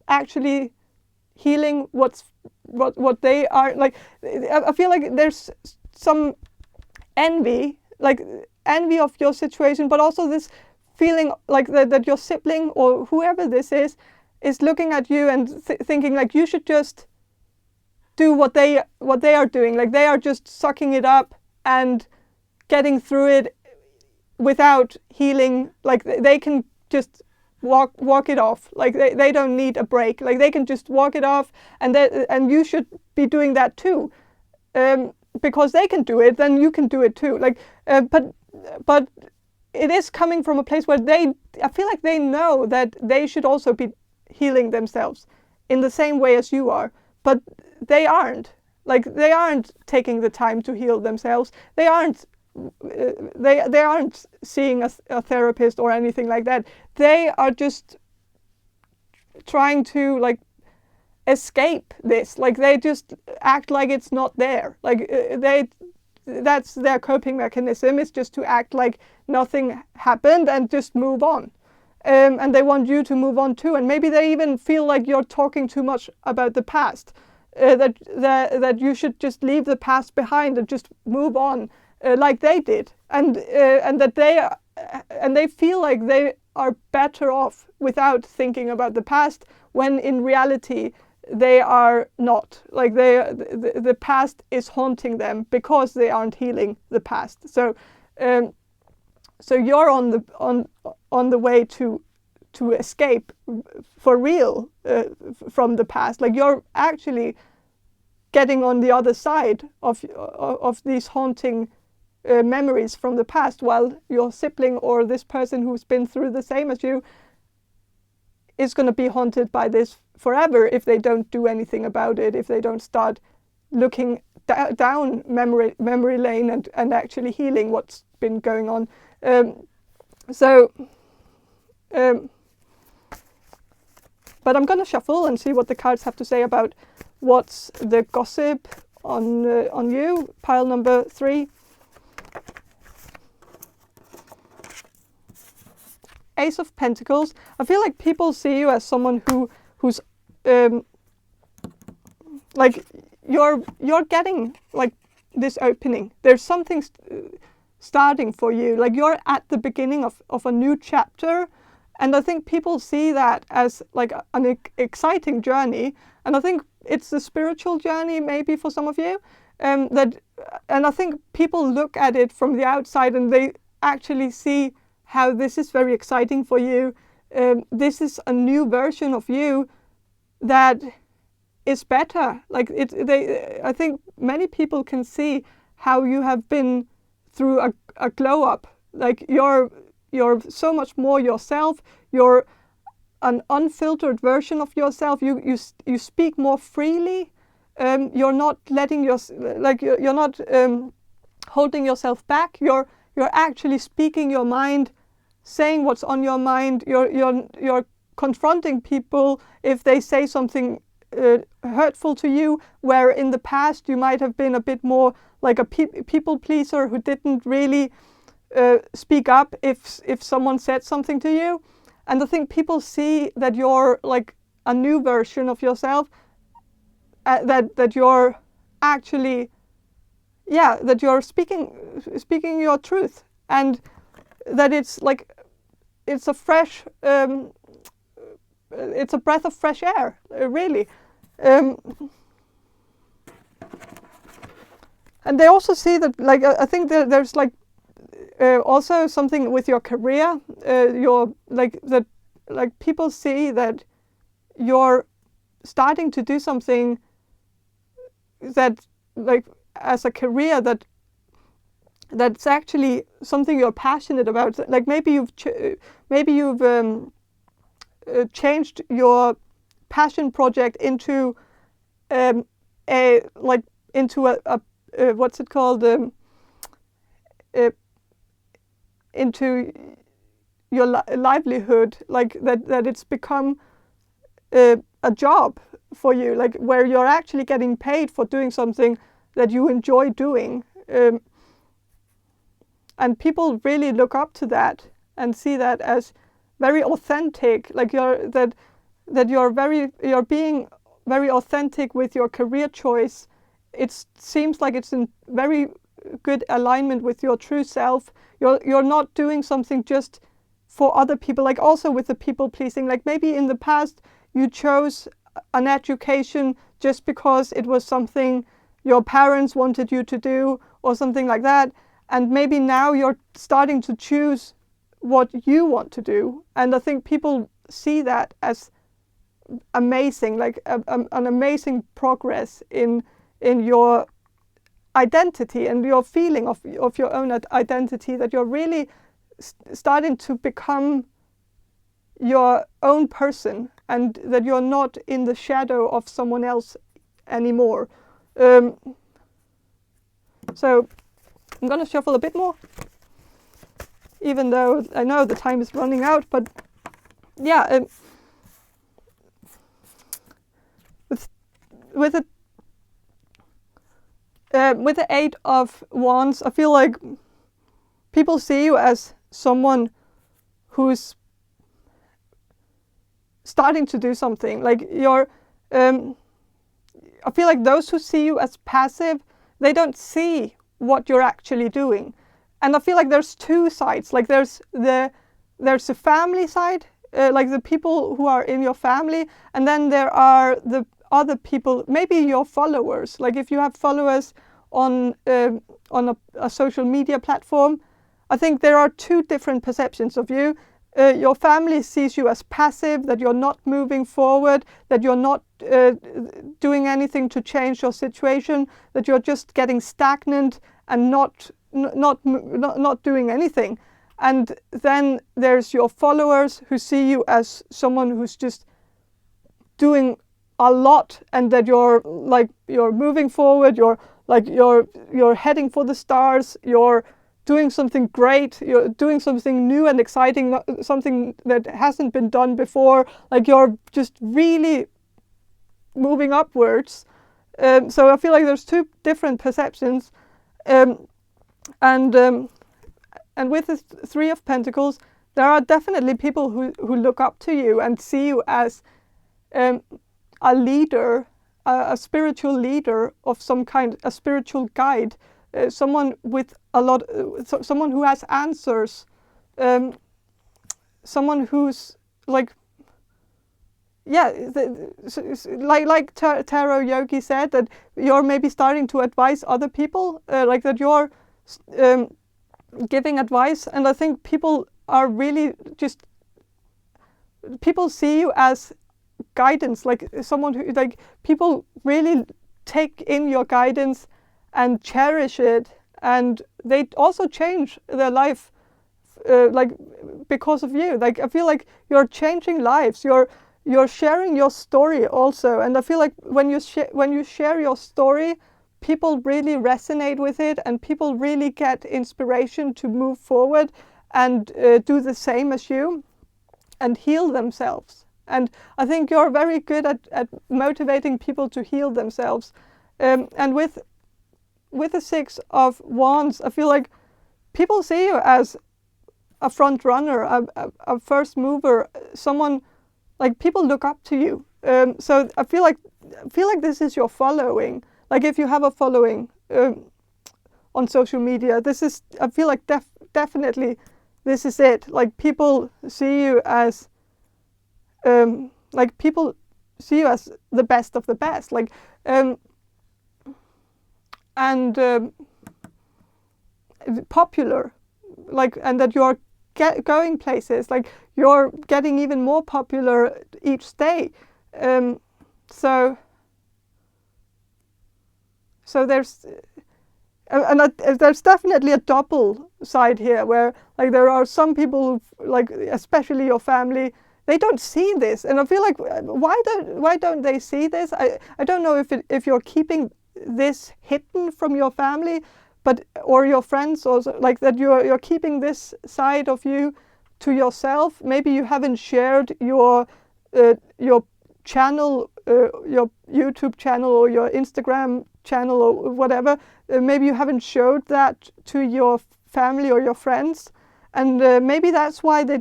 actually healing what they are, like, I feel like there's some envy of your situation, but also this feeling like that your sibling or whoever this is looking at you and thinking like you should just do what they are doing, like they are just sucking it up and getting through it without healing, like they can just walk it off, like they don't need a break, like they can just walk it off, and you should be doing that too, because they can do it, then you can do it too, like but it is coming from a place where I feel like they know that they should also be healing themselves in the same way as you are, but they aren't taking the time to heal themselves. They aren't seeing a therapist or anything like that. They are just trying to like escape this, like they just act like it's not there, like that's their coping mechanism, is just to act like nothing happened and just move on. And they want you to move on too. And maybe they even feel like you're talking too much about the past, that you should just leave the past behind and just move on, like they did, and they feel like they are better off without thinking about the past, when in reality they are not. Like the past is haunting them because they aren't healing the past. So you're on the way to escape for real from the past. Like you're actually getting on the other side of these haunting memories from the past, while your sibling or this person who's been through the same as you is going to be haunted by this forever if they don't do anything about it, if they don't start looking down memory lane and actually healing what's been going on. But I'm going to shuffle and see what the cards have to say about what's the gossip on you. Pile number 3. Ace of Pentacles. I feel like people see you as someone who's like you're getting like this opening. There's something starting for you. Like you're at the beginning of a new chapter, and I think people see that as like an exciting journey. And I think it's the spiritual journey maybe for some of you. And I think people look at it from the outside and they actually see how this is very exciting for you. This is a new version of you that is better. Like I think many people can see how you have been through a glow up. Like you're so much more yourself. You're an unfiltered version of yourself. You speak more freely. You're not letting you're not holding yourself back. You're actually speaking your mind, saying what's on your mind. You're confronting people if they say something hurtful to you, where in the past you might have been a bit more like a people pleaser who didn't really speak up if someone said something to you. And I think people see that you're like a new version of yourself, that you're actually, that you're speaking your truth, and that it's like it's a fresh, it's a breath of fresh air, really. And they also see that, like, I think that there's like also something with your career. You're like that, like people see that you're starting to do something that, like, as a career that's actually something you're passionate about. Like maybe you've changed your passion project into what's it called, into your livelihood, like that it's become a job for you, like where you're actually getting paid for doing something that you enjoy doing. And people really look up to that and see that as very authentic. Like you're being very authentic with your career choice. It seems like it's in very good alignment with your true self. You're not doing something just for other people. Like also with the people pleasing. Like maybe in the past you chose an education just because it was something your parents wanted you to do or something like that. And maybe now you're starting to choose what you want to do. And I think people see that as amazing, like an amazing progress in your identity and your feeling of your own identity, that you're really starting to become your own person, and that you're not in the shadow of someone else anymore. So I'm going to shuffle a bit more, even though I know the time is running out. But yeah, with with the Eight of Wands, I feel like people see you as someone who's starting to do something. Like you're, I feel like those who see you as passive, they don't see what you're actually doing. And I feel like there's two sides. Like there's the family side, like the people who are in your family, and then there are the other people, maybe your followers. Like if you have followers on a social media platform, I think there are two different perceptions of you. Your family sees you as passive, that you're not moving forward, that you're not doing anything to change your situation, that you're just getting stagnant and not doing anything. And then there's your followers who see you as someone who's just doing a lot, and that you're moving forward, you're heading for the stars, you're doing something great, you're doing something new and exciting, something that hasn't been done before, like you're just really moving upwards. So I feel like there's two different perceptions. And with the Three of Pentacles, there are definitely people who look up to you and see you as a leader, a spiritual leader of some kind, a spiritual guide, someone with someone who has answers, someone who's like, like Tarot Yogi said, that you're maybe starting to advise other people, like that you're giving advice. And I think people are really people see you as guidance, like someone who, like, people really take in your guidance and cherish it, and they also change their life like because of you. Like I feel like you're changing lives, you're sharing your story also, and I feel like when you share your story, people really resonate with it, and people really get inspiration to move forward and do the same as you and heal themselves. And I think you're very good at motivating people to heal themselves. And with the Six of Wands, I feel like people see you as a front runner, a first mover, someone, like people look up to you. So I feel like this is your following. Like if you have a following on social media, I feel like definitely this is it. Like people see you as the best of the best. Like and popular, like, and that you're going places, like you're getting even more popular each day. So there's there's definitely a double side here, where like there are some people who, like especially your family, they don't see this, and I feel like why don't they see this? I don't know if you're keeping this hidden from your family, or your friends, or like that you're keeping this side of you to yourself. Maybe you haven't shared your channel, your YouTube channel or your Instagram channel or whatever. Maybe you haven't showed that to your family or your friends, and maybe that's why they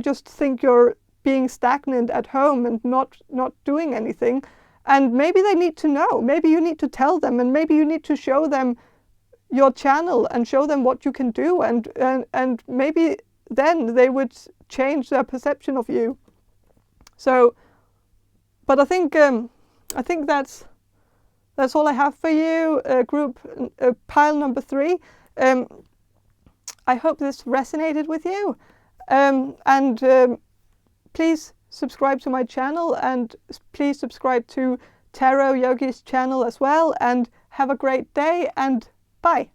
just think you're being stagnant at home and not doing anything. And maybe they need to know. Maybe you need to tell them, and maybe you need to show them your channel and show them what you can do, and maybe then they would change their perception of you. So, but I think that's all I have for you, group pile number 3. I hope this resonated with you, and please subscribe to my channel, and please subscribe to Tarot Yogi's channel as well, and have a great day, and bye.